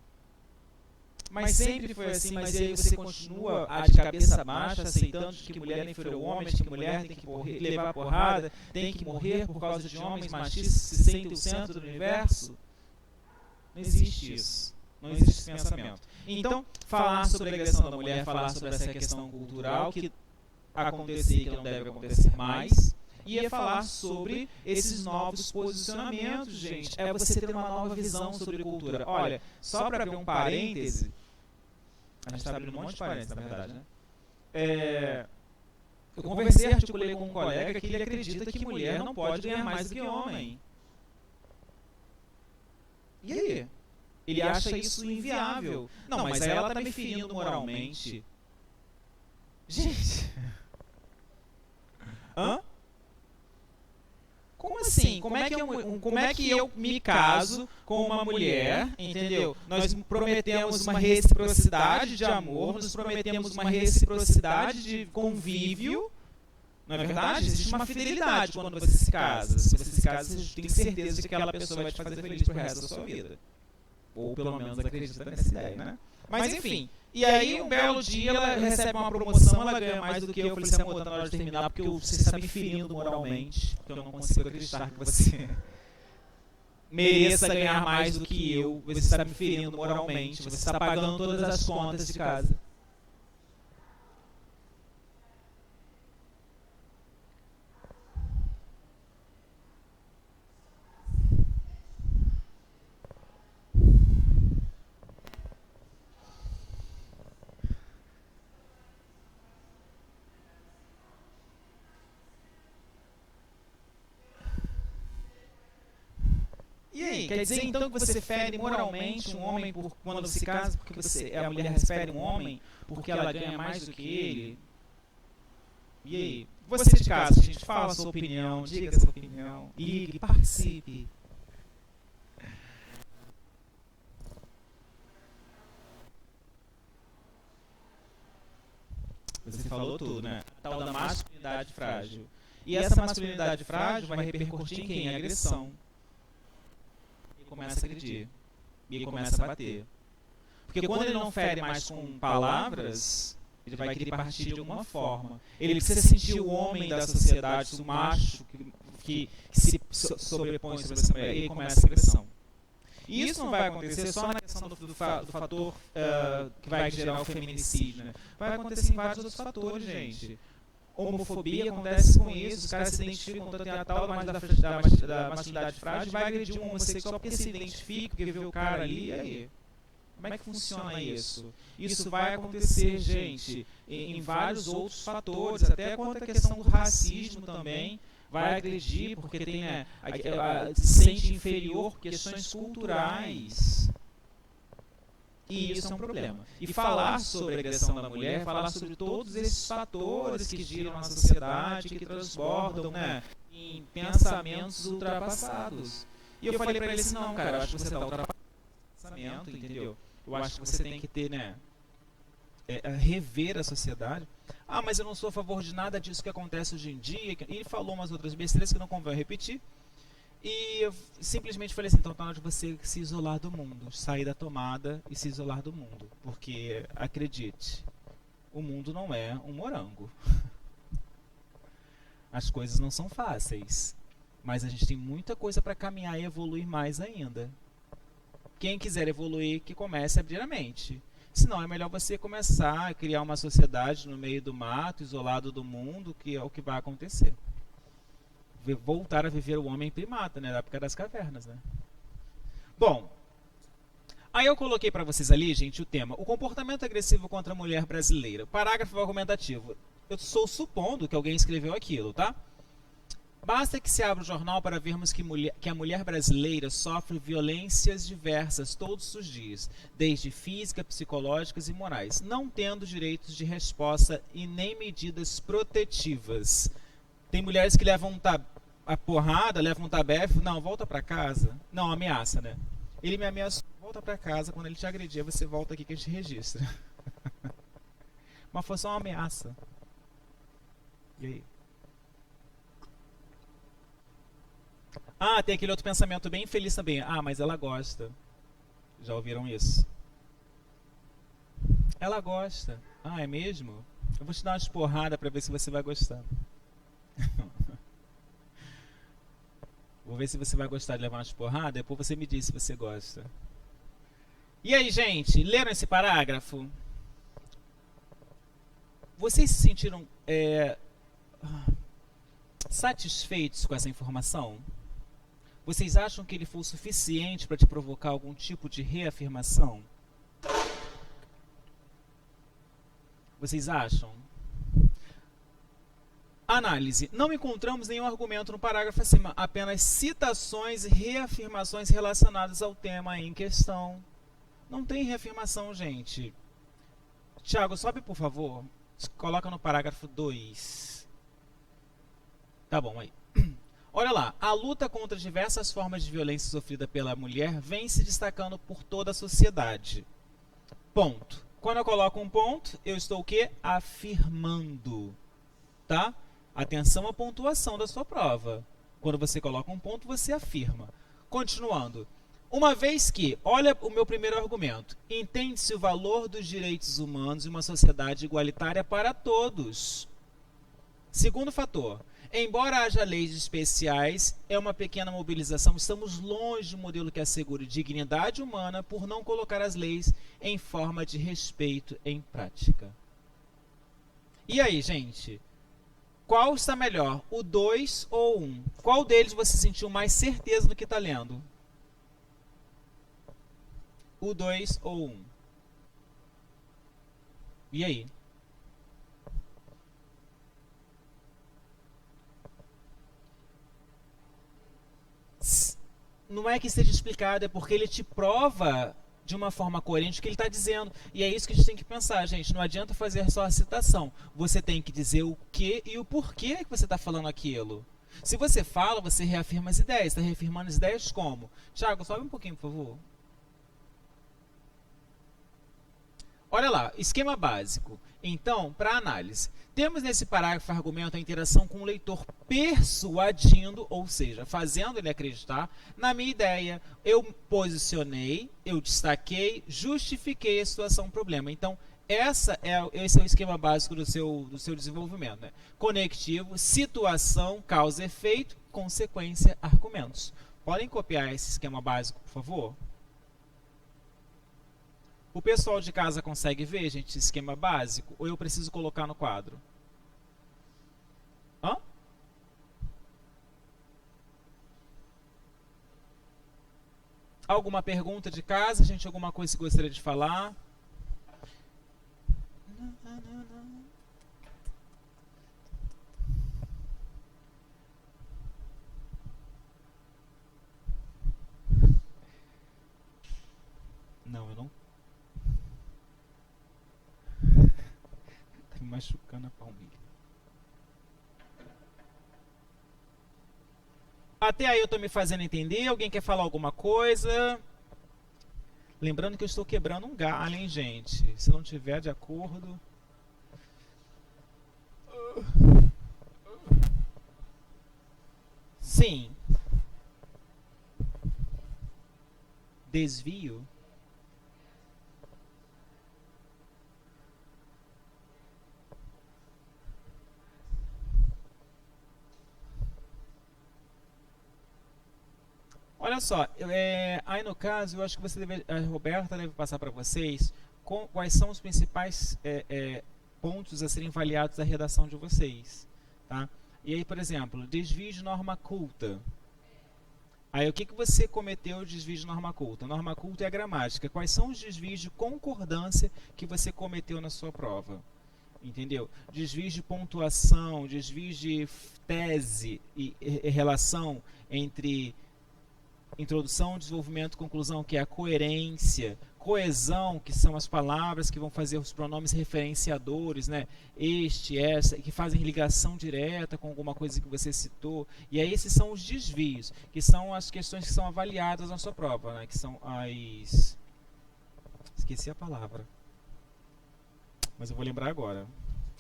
Mas sempre foi assim, mas aí você continua de cabeça baixa, aceitando que mulher é inferior ao homem, que mulher tem que morrer, levar porrada, tem que morrer por causa de homens machistas que se sentem o centro do universo? Não existe isso. Não existe esse pensamento. Então, falar sobre a agressão da mulher, falar sobre essa questão cultural que acontecia e que não deve acontecer mais, e é falar sobre esses novos posicionamentos, gente. É você ter uma nova visão sobre cultura. Olha, só para abrir um parêntese, a gente está abrindo um monte de parênteses, na verdade, né? Eu conversei, articulei com um colega que ele acredita que mulher não pode ganhar mais do que homem. E aí? Ele acha isso inviável. Não, mas aí ela está me ferindo moralmente. Gente... Hã? Como assim? Como é que eu me caso com uma mulher, entendeu? Nós prometemos uma reciprocidade de amor, nós prometemos uma reciprocidade de convívio, não é verdade? Existe uma fidelidade quando você se casa. Se você se casa, você tem certeza de que aquela pessoa vai te fazer feliz pro resto da sua vida. Ou pelo menos acredita nessa ideia, né? Mas enfim, e aí um belo dia ela recebe uma promoção, ela ganha mais do que eu. Eu falei assim, amor, tá na hora de terminar porque você está me ferindo moralmente, porque eu não consigo acreditar que você mereça ganhar mais do que eu. Você está me ferindo moralmente, você está pagando todas as contas de casa. E aí, quer dizer então que você fere moralmente um homem quando se casa, porque a mulher fere um homem porque ela ganha mais do que ele? E aí? Você de casa, gente, fala a sua opinião, diga a sua opinião, ligue, participe. Você falou tudo, né? A tal da masculinidade frágil. E essa masculinidade frágil vai repercutir em quem? Em agressão. E começa a agredir. E começa a bater. Porque quando ele não fere mais com palavras, ele vai querer partir de alguma forma. Ele precisa sentir o homem da sociedade, o macho que se sobrepõe sobre essa mulher. E aí começa a agressão. E isso não vai acontecer só na questão do fator que vai gerar o feminicídio, né? Vai acontecer em vários outros fatores, gente. Homofobia acontece com isso, os caras se identificam, tem a tal da masculinidade frágil, vai agredir um homossexual porque se identifica, porque vê o cara ali, e aí? Como é que funciona isso? Isso vai acontecer, gente, em vários outros fatores, até quanto a questão do racismo também, vai agredir porque tem, né, se sente inferior por questões culturais. E isso é um problema. E falar sobre a agressão da mulher, falar sobre todos esses fatores que giram a sociedade, que transbordam, né, em pensamentos ultrapassados. E eu falei pra ele assim, não, cara, eu acho que você tá ultrapassando o pensamento, entendeu? Eu acho que você tem que ter, né, rever a sociedade. Ah, mas eu não sou a favor de nada disso que acontece hoje em dia. E ele falou umas outras besteiras que não convém repetir. E eu simplesmente falei assim, então tá na hora de você se isolar do mundo, sair da tomada e se isolar do mundo. Porque, acredite, o mundo não é um morango. As coisas não são fáceis. Mas a gente tem muita coisa para caminhar e evoluir mais ainda. Quem quiser evoluir, que comece a abrir a mente. Senão é melhor você começar a criar uma sociedade no meio do mato, isolado do mundo, que é o que vai acontecer. Voltar a viver o homem primata, né, da época das cavernas, né? Bom, aí eu coloquei para vocês ali, gente, o tema: o comportamento agressivo contra a mulher brasileira. Parágrafo argumentativo. Eu estou supondo que alguém escreveu aquilo, tá? Basta que se abra o jornal para vermos que a mulher brasileira sofre violências diversas todos os dias, desde física, psicológicas e morais, não tendo direitos de resposta e nem medidas protetivas. Tem mulheres que levam a porrada, levam um tabefe, não, volta pra casa. Não, ameaça, né? Ele me ameaçou, volta pra casa, quando ele te agredir, você volta aqui que a gente registra. Mas foi só uma ameaça. E aí? Ah, tem aquele outro pensamento bem infeliz também. Ah, mas ela gosta. Já ouviram isso? Ela gosta. Ah, é mesmo? Eu vou te dar umas porradas pra ver se você vai gostar. Vou ver se você vai gostar de levar umas porradas, depois você me diz se você gosta. E aí, gente, leram esse parágrafo? Vocês se sentiram satisfeitos com essa informação? Vocês acham que ele foi o suficiente para te provocar algum tipo de reafirmação? Vocês acham? Análise. Não encontramos nenhum argumento no parágrafo acima, apenas citações e reafirmações relacionadas ao tema em questão. Não tem reafirmação, gente. Tiago, sobe por favor. Coloca no parágrafo 2. Tá bom, aí. Olha lá, a luta contra diversas formas de violência sofrida pela mulher vem se destacando por toda a sociedade. Ponto. Quando eu coloco um ponto, eu estou o quê? Afirmando. Tá? Atenção à pontuação da sua prova. Quando você coloca um ponto, você afirma. Continuando. Uma vez que, olha o meu primeiro argumento, entende-se o valor dos direitos humanos em uma sociedade igualitária para todos. Segundo fator. Embora haja leis especiais, é uma pequena mobilização. Estamos longe de um modelo que assegure dignidade humana por não colocar as leis em forma de respeito em prática. E aí, gente? Qual está melhor, o 2 ou o 1? Qual deles você sentiu mais certeza do que está lendo? O 2 ou o 1? E aí? Não é que seja explicado, é porque ele te prova de uma forma coerente o que ele está dizendo. E é isso que a gente tem que pensar, gente. Não adianta fazer só a citação. Você tem que dizer o que e o porquê que você está falando aquilo. Se você fala, você reafirma as ideias. Está reafirmando as ideias como? Tiago, sobe um pouquinho, por favor. Olha lá, esquema básico. Então, para análise, temos nesse parágrafo argumento a interação com o leitor persuadindo, ou seja, fazendo ele acreditar na minha ideia. Eu posicionei, eu destaquei, justifiquei a situação problema. Então, esse é o esquema básico do seu desenvolvimento. Né? Conectivo, situação, causa, efeito, consequência, argumentos. Podem copiar esse esquema básico, por favor? O pessoal de casa consegue ver, gente, esse esquema básico? Ou eu preciso colocar no quadro? Hã? Alguma pergunta de casa, gente? Alguma coisa que gostaria de falar? Não, eu não. Tá me machucando a palmilha. Até aí eu tô me fazendo entender. Alguém quer falar alguma coisa? Lembrando que eu estou quebrando um galho, hein, gente? Se não tiver de acordo. Sim. Desvio. Olha só, aí no caso, eu acho que a Roberta deve passar para vocês quais são os principais pontos a serem avaliados da redação de vocês. Tá? E aí, por exemplo, desvio de norma culta. Aí, o que você cometeu de desvio de norma culta? Norma culta é a gramática. Quais são os desvios de concordância que você cometeu na sua prova? Entendeu? Desvios de pontuação, desvios de tese e relação entre introdução, desenvolvimento, conclusão, que é a coerência, coesão, que são as palavras que vão fazer os pronomes referenciadores, né? Este, essa, que fazem ligação direta com alguma coisa que você citou. E aí esses são os desvios, que são as questões que são avaliadas na sua prova, né? Que são as... Esqueci a palavra, mas eu vou lembrar agora.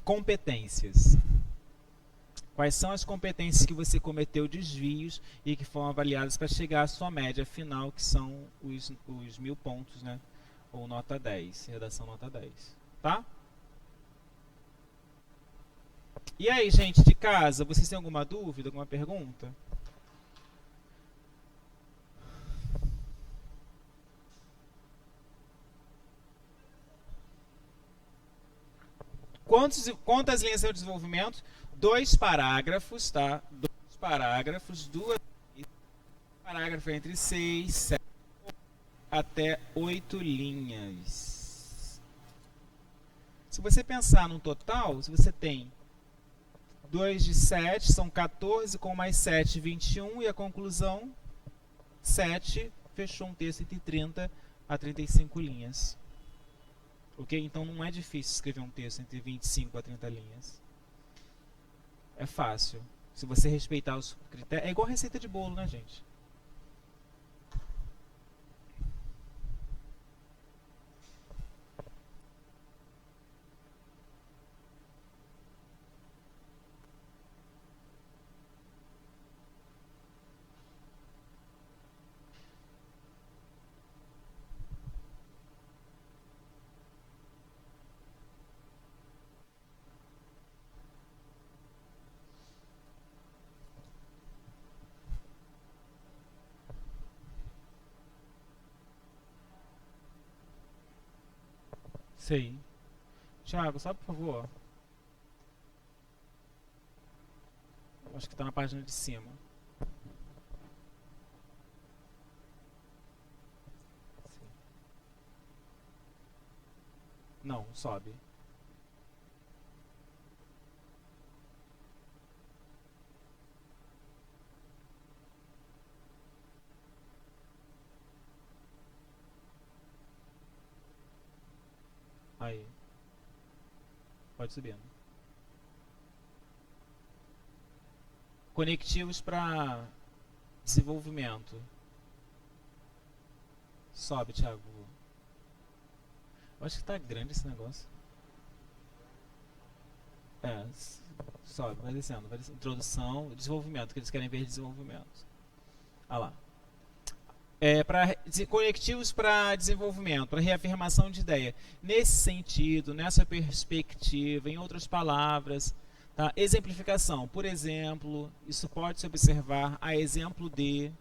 Competências. Quais são as competências que você cometeu desvios e que foram avaliadas para chegar à sua média final, que são os 1000 pontos, né? Ou nota 10, redação nota 10. Tá? E aí, gente de casa, vocês têm alguma dúvida, alguma pergunta? Quantas linhas é o desenvolvimento? 2 parágrafos, tá? 2 parágrafos, 2 parágrafos entre 6, 7 até 8 linhas. Se você pensar no total, se você tem 2 de 7, são 14, com mais 7, 21, e a conclusão, 7, fechou um texto entre 30 a 35 linhas. Ok? Então não é difícil escrever um texto entre 25 a 30 linhas. É fácil. Se você respeitar os critérios. É igual receita de bolo, né, gente? Sei. Thiago, só por favor. Acho que está na página de cima. Não, sobe. Aí. Pode subir. Conectivos para desenvolvimento. Sobe, Thiago. Eu acho que tá grande esse negócio. É, sobe, vai descendo, vai descendo. Introdução, desenvolvimento, que eles querem ver desenvolvimento. Ah lá. Conectivos para desenvolvimento, para reafirmação de ideia. Nesse sentido, nessa perspectiva, em outras palavras, tá? Exemplificação. Por exemplo, isso pode se observar a exemplo de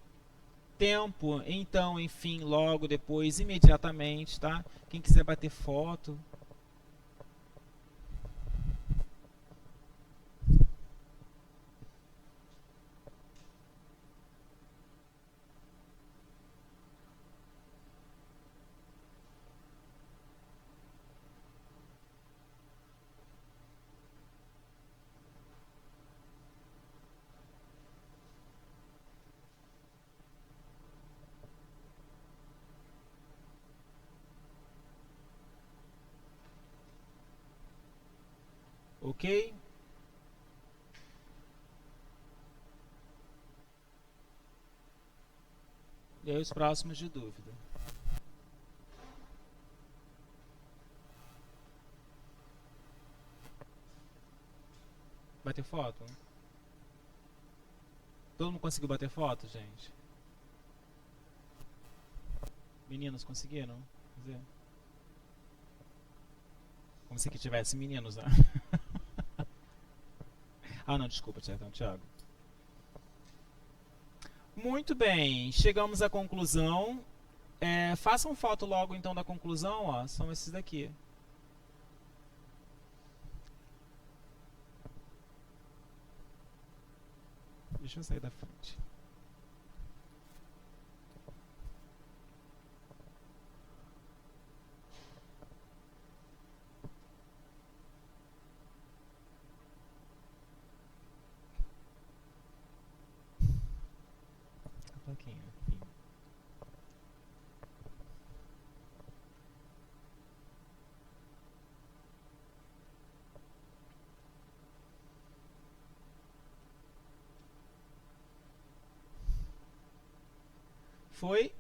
tempo, então, enfim, logo, depois, imediatamente, tá? Quem quiser bater foto. Ok? E aí os próximos de dúvida. Bater foto? Todo mundo conseguiu bater foto, gente? Meninos conseguiram? Quer dizer, como se que tivesse meninos, né? Ah, não, desculpa, Thiago. Muito bem, chegamos à conclusão. Façam foto logo então da conclusão, ó. São esses daqui. Deixa eu sair da frente. Um pouquinho. Foi?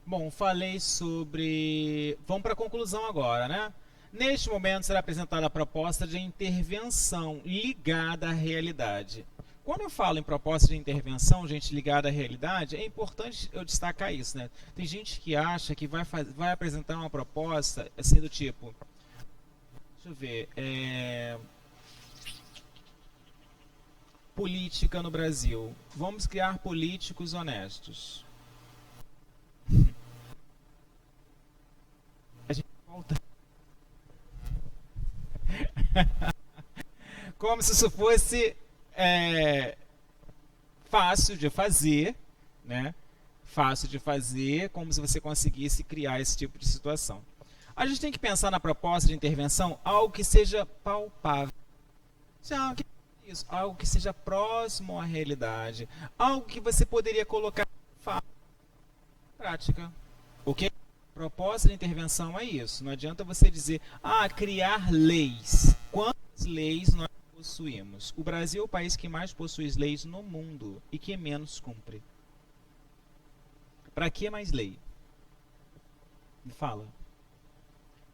Bom, falei sobre. Vamos para a conclusão agora, né? Neste momento será apresentada a proposta de intervenção ligada à realidade. Quando eu falo em proposta de intervenção, gente, ligada à realidade, é importante eu destacar isso, né? Tem gente que acha que vai apresentar uma proposta assim do tipo. Deixa eu ver. Política no Brasil. Vamos criar políticos honestos. A gente volta. Como se isso fosse fácil de fazer, né? Fácil de fazer, como se você conseguisse criar esse tipo de situação. A gente tem que pensar na proposta de intervenção algo que seja palpável. Isso, algo que seja próximo à realidade, algo que você poderia colocar em prática. Ok? Proposta de intervenção é isso. Não adianta você dizer, criar leis. Quantas leis nós possuímos? O Brasil é o país que mais possui leis no mundo e que menos cumpre. Para que mais lei? Me fala.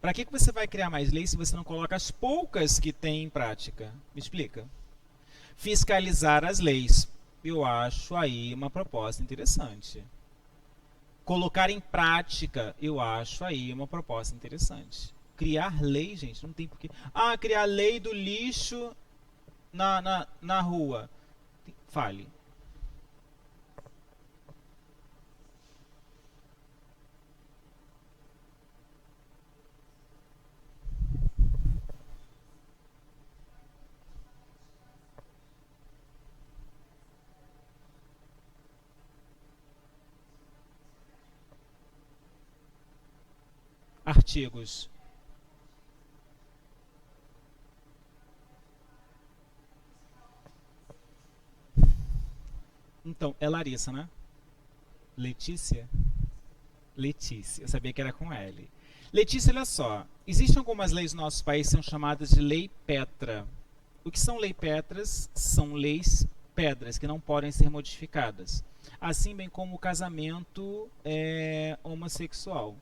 Para que você vai criar mais leis se você não coloca as poucas que tem em prática? Me explica. Fiscalizar as leis. Eu acho aí uma proposta interessante. Colocar em prática, eu acho aí uma proposta interessante. Criar lei, gente, não tem porquê. Criar lei do lixo na rua. Fale. Artigos. Então, é Larissa, né? Letícia? Letícia, eu sabia que era com L. Letícia, olha só. existem algumas leis no nosso país que são chamadas de lei Petra. O que são lei Petras? São leis pedras que não podem ser modificadas. Assim bem como o casamento homossexual.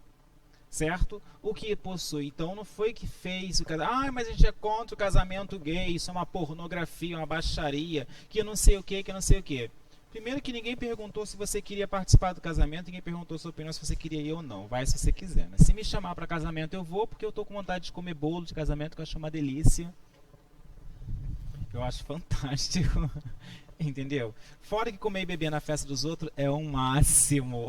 Certo? O que possui. Então não foi que fez o casamento. Ah, mas a gente é contra o casamento gay, isso é uma pornografia, uma baixaria, que não sei o que não sei o que. Primeiro que ninguém perguntou se você queria participar do casamento, ninguém perguntou sua opinião se você queria ir ou não. Vai se você quiser. Né? Se me chamar para casamento, eu vou, porque eu tô com vontade de comer bolo de casamento, que eu acho uma delícia. Eu acho fantástico. Entendeu? Fora que comer e beber na festa dos outros é o máximo.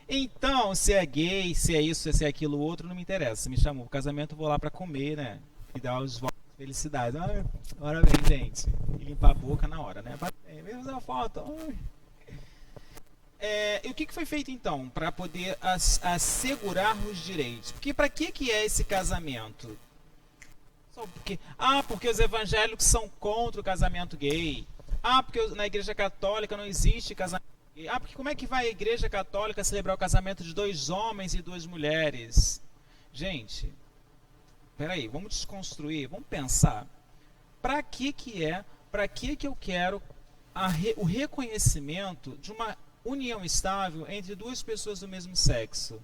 Então, se é gay, se é isso, se é aquilo, outro, não me interessa. Se me chamou pro casamento, eu vou lá pra comer, né? E dar os votos de felicidade. Ai, parabéns, gente. E limpar a boca na hora, né? Parabéns, vem fazer uma foto. E o que foi feito então para poder assegurar os direitos? Porque para que é esse casamento? Só porque os evangélicos são contra o casamento gay. Porque na Igreja Católica não existe casamento gay. Porque como é que vai a Igreja Católica celebrar o casamento de 2 homens e 2 mulheres? Gente, peraí, vamos desconstruir, vamos pensar. Para que eu quero o reconhecimento de uma união estável entre 2 pessoas do mesmo sexo?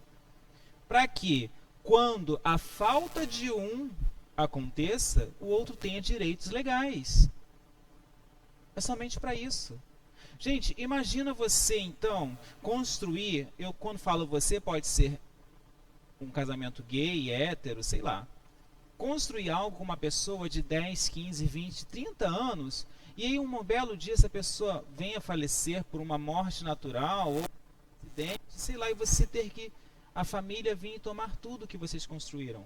Para que, quando a falta de um aconteça, o outro tenha direitos legais. É somente para isso. Gente, imagina você então construir, eu quando falo você pode ser um casamento gay, hétero, sei lá. Construir algo com uma pessoa de 10, 15, 20, 30 anos, e aí um belo dia essa pessoa venha falecer por uma morte natural ou um acidente, sei lá, e você ter que a família vir tomar tudo que vocês construíram.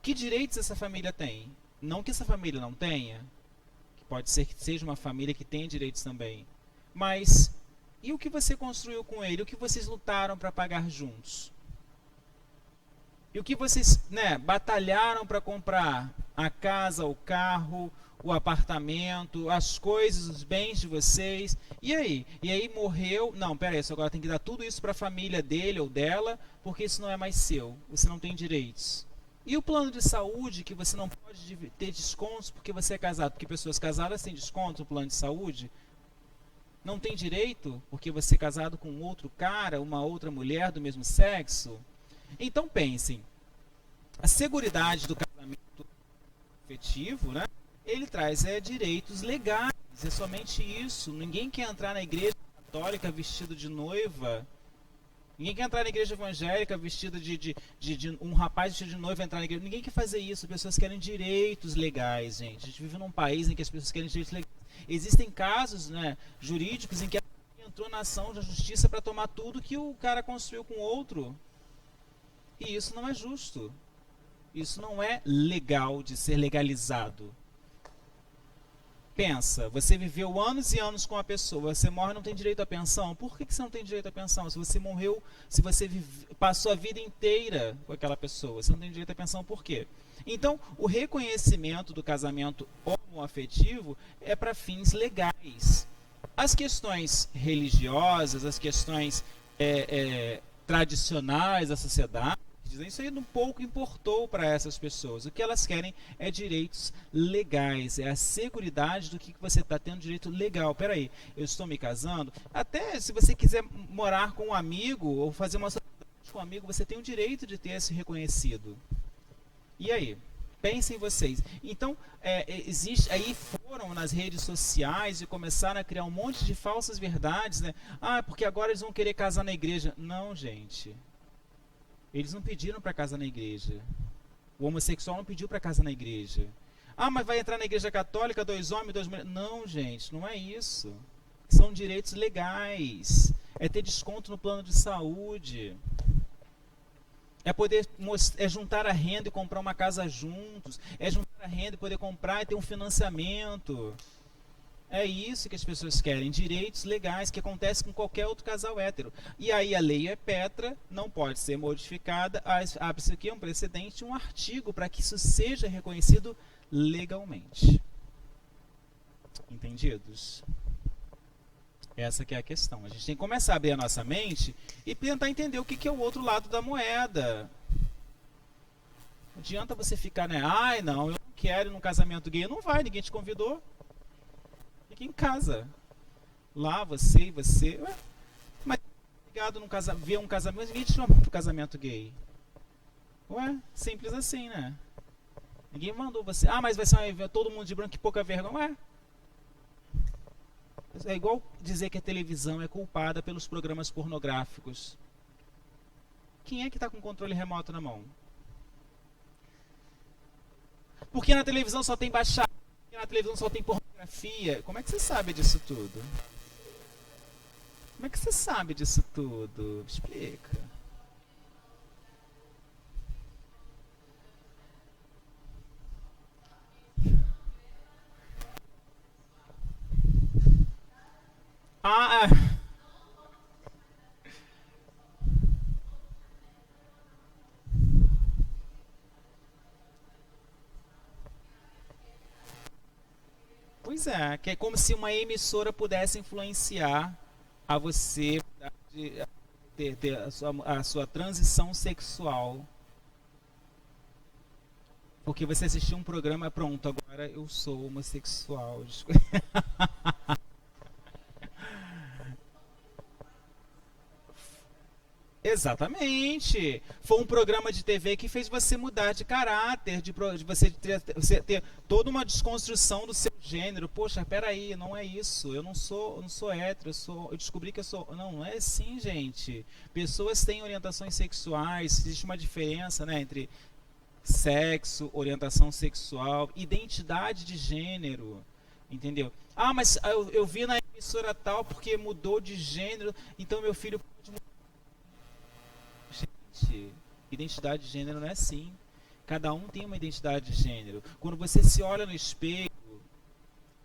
Que direitos essa família tem? Não que essa família não tenha, que pode ser que seja uma família que tenha direitos também. Mas, e o que você construiu com ele? O que vocês lutaram para pagar juntos? E o que vocês batalharam para comprar? A casa, o carro, o apartamento, as coisas, os bens de vocês. E aí? E aí morreu. Não, peraí, você agora tem que dar tudo isso para a família dele ou dela, porque isso não é mais seu. Você não tem direitos. E o plano de saúde, que você não pode ter descontos porque você é casado, porque pessoas casadas têm desconto no plano de saúde, não tem direito porque você é casado com outro cara, uma outra mulher do mesmo sexo. Então pensem, a seguridade do casamento afetivo, né, ele traz direitos legais, é somente isso. Ninguém quer entrar na igreja católica vestido de noiva. Ninguém quer entrar na igreja evangélica vestido de um rapaz vestido de noiva entrar na igreja. Ninguém quer fazer isso. As pessoas querem direitos legais, gente. A gente vive num país em que as pessoas querem direitos legais. Existem casos, jurídicos em que a pessoa entrou na ação da justiça para tomar tudo que o cara construiu com outro. E isso não é justo. Isso não é legal de ser legalizado. Pensa, você viveu anos e anos com a pessoa, você morre e não tem direito à pensão. Por que você não tem direito à pensão? Se você morreu, se você passou a vida inteira com aquela pessoa, você não tem direito à pensão, por quê? Então, o reconhecimento do casamento homoafetivo é para fins legais. As questões religiosas, as questões tradicionais da sociedade, isso aí um pouco importou para essas pessoas. O que elas querem é direitos legais, é a seguridade do que você está tendo direito legal. Peraí, eu estou me casando, até se você quiser morar com um amigo ou fazer uma sociedade com um amigo, você tem o direito de ter esse reconhecido. E aí? Pensem vocês. Então, aí foram nas redes sociais e começaram a criar um monte de falsas verdades, né? Porque agora eles vão querer casar na igreja. Não, gente. Eles não pediram para casar na igreja. O homossexual não pediu para casar na igreja. Mas vai entrar na igreja católica 2 homens, 2 mulheres. Não, gente, não é isso. São direitos legais. É ter desconto no plano de saúde. É poder juntar a renda e comprar uma casa juntos. É juntar a renda e poder comprar e ter um financiamento. É isso que as pessoas querem, direitos legais, que acontece com qualquer outro casal hétero. E aí a lei é Petra, não pode ser modificada, abre-se aqui um precedente, um artigo para que isso seja reconhecido legalmente. Entendidos? Essa que é a questão. A gente tem que começar a abrir a nossa mente e tentar entender o que, que é o outro lado da moeda. Não adianta você ficar, né? Ai, não, eu não quero ir num casamento gay. Não vai, ninguém te convidou. Fica em casa. Lá, você e você. Ué, mas ligado num ver um casamento, ninguém te chamou pro casamento gay. Ué, simples assim, né? Ninguém mandou você. Ah, mas vai ser um evento, todo mundo de branco, que pouca vergonha. Ué, é igual dizer que a televisão é culpada pelos programas pornográficos. Quem é que está com o controle remoto na mão? Porque na televisão só tem baixado, porque na televisão só tem pornografia. Como é que você sabe disso tudo? Como é que você sabe disso tudo? Explica. Ah, pois é, que é como se uma emissora pudesse influenciar a você ter a sua transição sexual. Porque você assistiu um programa, pronto, agora eu sou homossexual. Exatamente. Foi um programa de TV que fez você mudar de caráter, de você ter toda uma desconstrução do seu gênero. Poxa, peraí, não é isso. Eu não sou hétero, eu descobri que eu sou. Não, não é assim, gente. Pessoas têm orientações sexuais, existe uma diferença, né, entre sexo, orientação sexual, identidade de gênero. Entendeu? Ah, mas eu vi na emissora tal porque mudou de gênero, então meu filho pode mudar. Gente, identidade de gênero não é assim. Cada um tem uma identidade de gênero. Quando você se olha no espelho,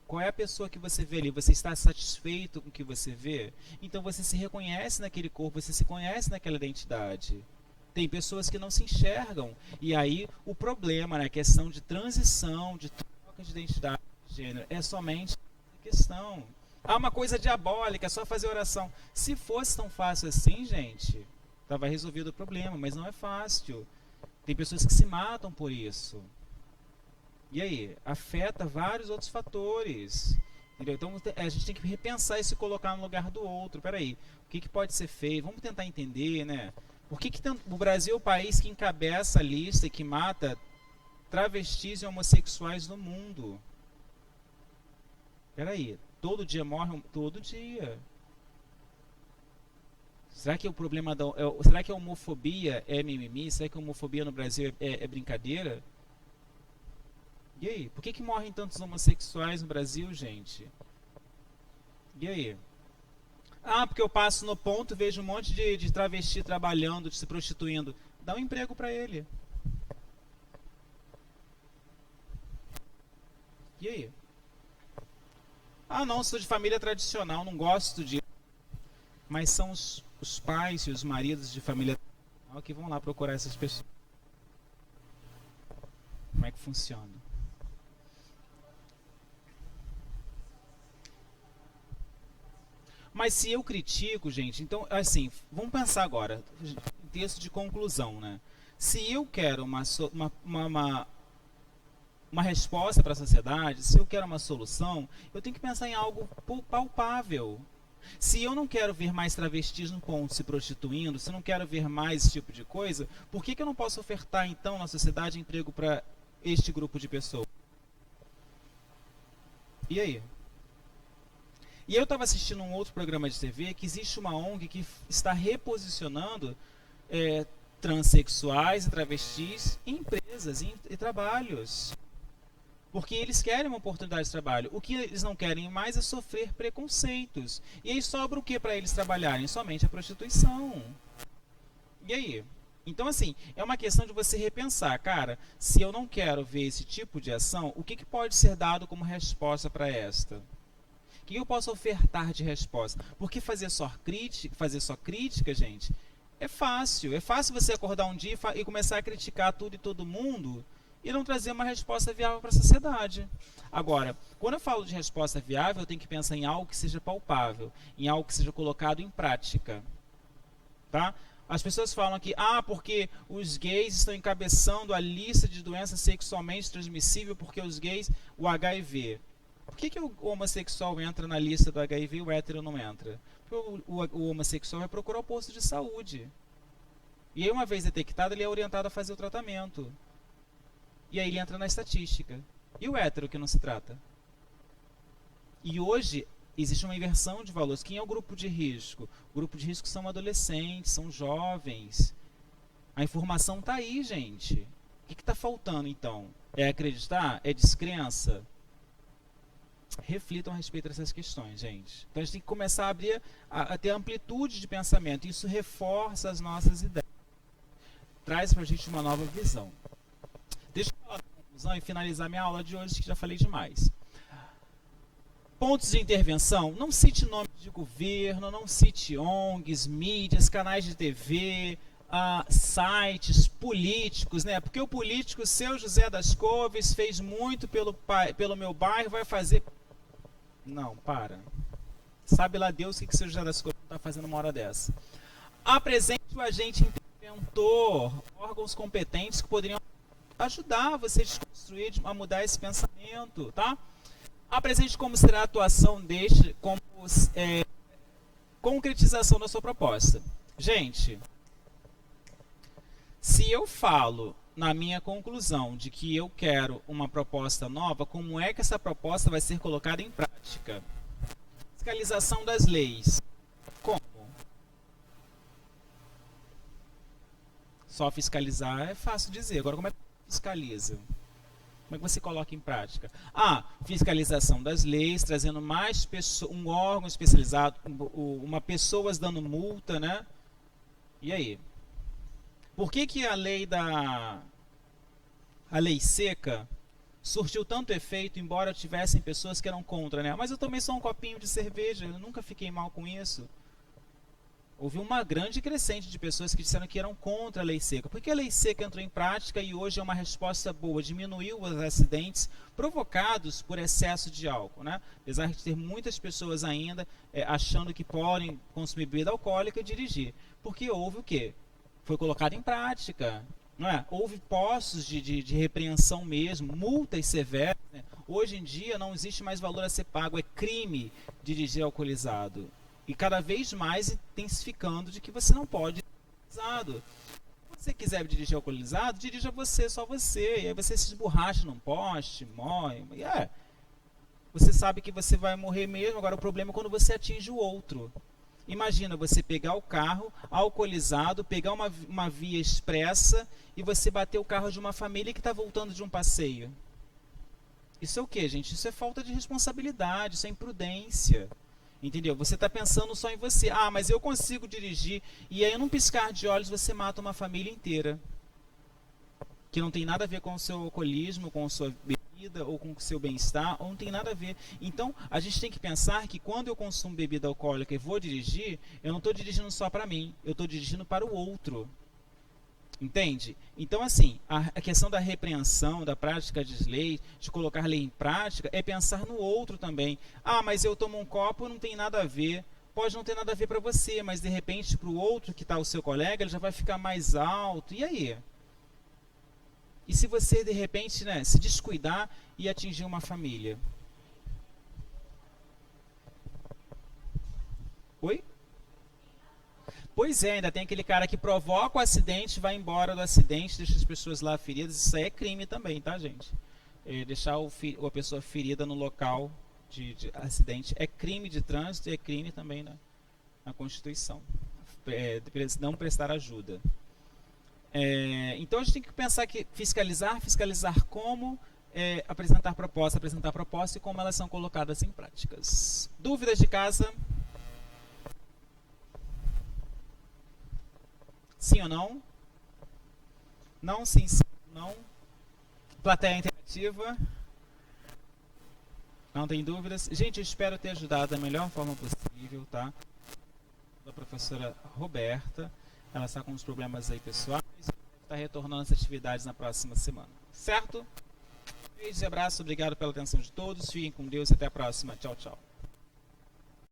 qual é a pessoa que você vê ali? Você está satisfeito com o que você vê? Então você se reconhece naquele corpo, você se conhece naquela identidade. Tem pessoas que não se enxergam. E aí o problema, né, a questão de transição, de troca de identidade de gênero, é somente a questão. Ah, uma coisa diabólica, é só fazer oração. Se fosse tão fácil assim, gente, estava resolvido o problema, mas não é fácil. Tem pessoas que se matam por isso. E aí? Afeta vários outros fatores. Entendeu? Então a gente tem que repensar e se colocar no lugar do outro. Peraí, o que, que pode ser feito? Vamos tentar entender, né? Por que, que o Brasil é o país que encabeça a lista e que mata travestis e homossexuais no mundo? Peraí, todo dia morre todo dia. Será que o problema será que a homofobia é mimimi? Será que a homofobia no Brasil é brincadeira? E aí? Por que, que morrem tantos homossexuais no Brasil, gente? E aí? Ah, porque eu passo no ponto e vejo um monte de travesti trabalhando, de se prostituindo. Dá um emprego para ele. E aí? Ah, não, sou de família tradicional, não gosto de. Mas são os pais e os maridos de família tradicional que vão lá procurar essas pessoas. Como é que funciona? Mas se eu critico, gente, então, assim, vamos pensar agora, em texto de conclusão, né? Se eu quero uma resposta para a sociedade, se eu quero uma solução, eu tenho que pensar em algo palpável. Se eu não quero ver mais travestis no ponto se prostituindo, se eu não quero ver mais esse tipo de coisa, por que, que eu não posso ofertar, então, na sociedade emprego para este grupo de pessoas? E aí? E eu estava assistindo um outro programa de TV que existe uma ONG que está reposicionando transexuais e travestis em empresas e trabalhos. Porque eles querem uma oportunidade de trabalho. O que eles não querem mais é sofrer preconceitos. E aí sobra o que para eles trabalharem? Somente a prostituição. E aí? Então, assim, é uma questão de você repensar. Cara, se eu não quero ver esse tipo de ação, o que, que pode ser dado como resposta para esta? O que eu posso ofertar de resposta? Porque fazer só crítica, gente, é fácil. É fácil você acordar um dia e começar a criticar tudo e todo mundo e não trazer uma resposta viável para a sociedade. Agora, quando eu falo de resposta viável, eu tenho que pensar em algo que seja palpável, em algo que seja colocado em prática. Tá? As pessoas falam que, porque os gays estão encabeçando a lista de doenças sexualmente transmissíveis porque os gays, o HIV. Por que o homossexual entra na lista do HIV e o hétero não entra? Porque o homossexual vai procurar o posto de saúde. E aí, uma vez detectado, ele é orientado a fazer o tratamento. E aí ele entra na estatística. E o hétero que não se trata? E hoje existe uma inversão de valores. Quem é o grupo de risco? O grupo de risco são adolescentes, são jovens. A informação está aí, gente. O que está faltando, então? É acreditar? É descrença? Reflitam a respeito dessas questões, gente. Então a gente tem que começar a abrir, a ter amplitude de pensamento. Isso reforça as nossas ideias. Traz para a gente uma nova visão. Deixa eu falar da conclusão e finalizar minha aula de hoje, que já falei demais. Pontos de intervenção, não cite nomes de governo, não cite ONGs, mídias, canais de TV, sites, políticos, né? Porque o político, seu José das Couves, fez muito pelo meu bairro, vai fazer... Não, para. Sabe lá Deus o que o seu José das Couves está fazendo uma hora dessa. Apresente o agente interventor, órgãos competentes que poderiam ajudar você a desconstruir, a mudar esse pensamento, tá? Apresente como será a atuação deste, como concretização da sua proposta. Gente, se eu falo na minha conclusão de que eu quero uma proposta nova, como é que essa proposta vai ser colocada em prática? Fiscalização das leis. Como? Só fiscalizar é fácil dizer. Agora, como é que fiscaliza? Como é que você coloca em prática? Fiscalização das leis, trazendo mais pessoas, um órgão especializado, pessoas dando multa, né? E aí? Por que a lei seca surtiu tanto efeito, embora tivessem pessoas que eram contra, né? Mas eu tomei só um copinho de cerveja, eu nunca fiquei mal com isso. Houve uma grande crescente de pessoas que disseram que eram contra a lei seca. Porque a lei seca entrou em prática e hoje é uma resposta boa, diminuiu os acidentes provocados por excesso de álcool, né? Apesar de ter muitas pessoas ainda achando que podem consumir bebida alcoólica e dirigir. Porque houve o quê? Foi colocado em prática. Não é? Houve postos de repreensão mesmo, multas severas. Né? Hoje em dia não existe mais valor a ser pago, é crime dirigir alcoolizado. E cada vez mais intensificando de que você não pode dirigir alcoolizado. Se você quiser dirigir alcoolizado, dirija você, só você. E aí você se esborracha num poste, morre. Você sabe que você vai morrer mesmo. Agora o problema é quando você atinge o outro. Imagina você pegar o carro alcoolizado, pegar uma via expressa e você bater o carro de uma família que está voltando de um passeio. Isso é o que, gente? Isso é falta de responsabilidade, isso é imprudência. Entendeu? Você está pensando só em você. Mas eu consigo dirigir. E aí, num piscar de olhos, você mata uma família inteira. Que não tem nada a ver com o seu alcoolismo, com a sua bebida, ou com o seu bem-estar, ou não tem nada a ver. Então, a gente tem que pensar que quando eu consumo bebida alcoólica e vou dirigir, eu não estou dirigindo só para mim. Eu estou dirigindo para o outro. Entende? Então, assim, a questão da repreensão, da prática de lei, de colocar lei em prática, é pensar no outro também. Mas eu tomo um copo, não tem nada a ver. Pode não ter nada a ver para você, mas de repente para o outro que está o seu colega, ele já vai ficar mais alto. E aí? E se você, de repente, né, se descuidar e atingir uma família? Oi? Pois é, ainda tem aquele cara que provoca o acidente, vai embora do acidente, deixa as pessoas lá feridas. Isso aí é crime também, tá, gente? Deixar a pessoa ferida no local de acidente é crime de trânsito e é crime também na Constituição. Não prestar ajuda. Então a gente tem que pensar que fiscalizar como, apresentar proposta e como elas são colocadas em práticas. Dúvidas de casa? Sim ou não? Não, sim, sim, não. Plateia interativa? Não tem dúvidas? Gente, eu espero ter ajudado da melhor forma possível, tá? A professora Roberta, ela está com uns problemas aí pessoais e está retornando às atividades na próxima semana. Certo? Beijos e abraços, obrigado pela atenção de todos. Fiquem com Deus e até a próxima. Tchau, tchau.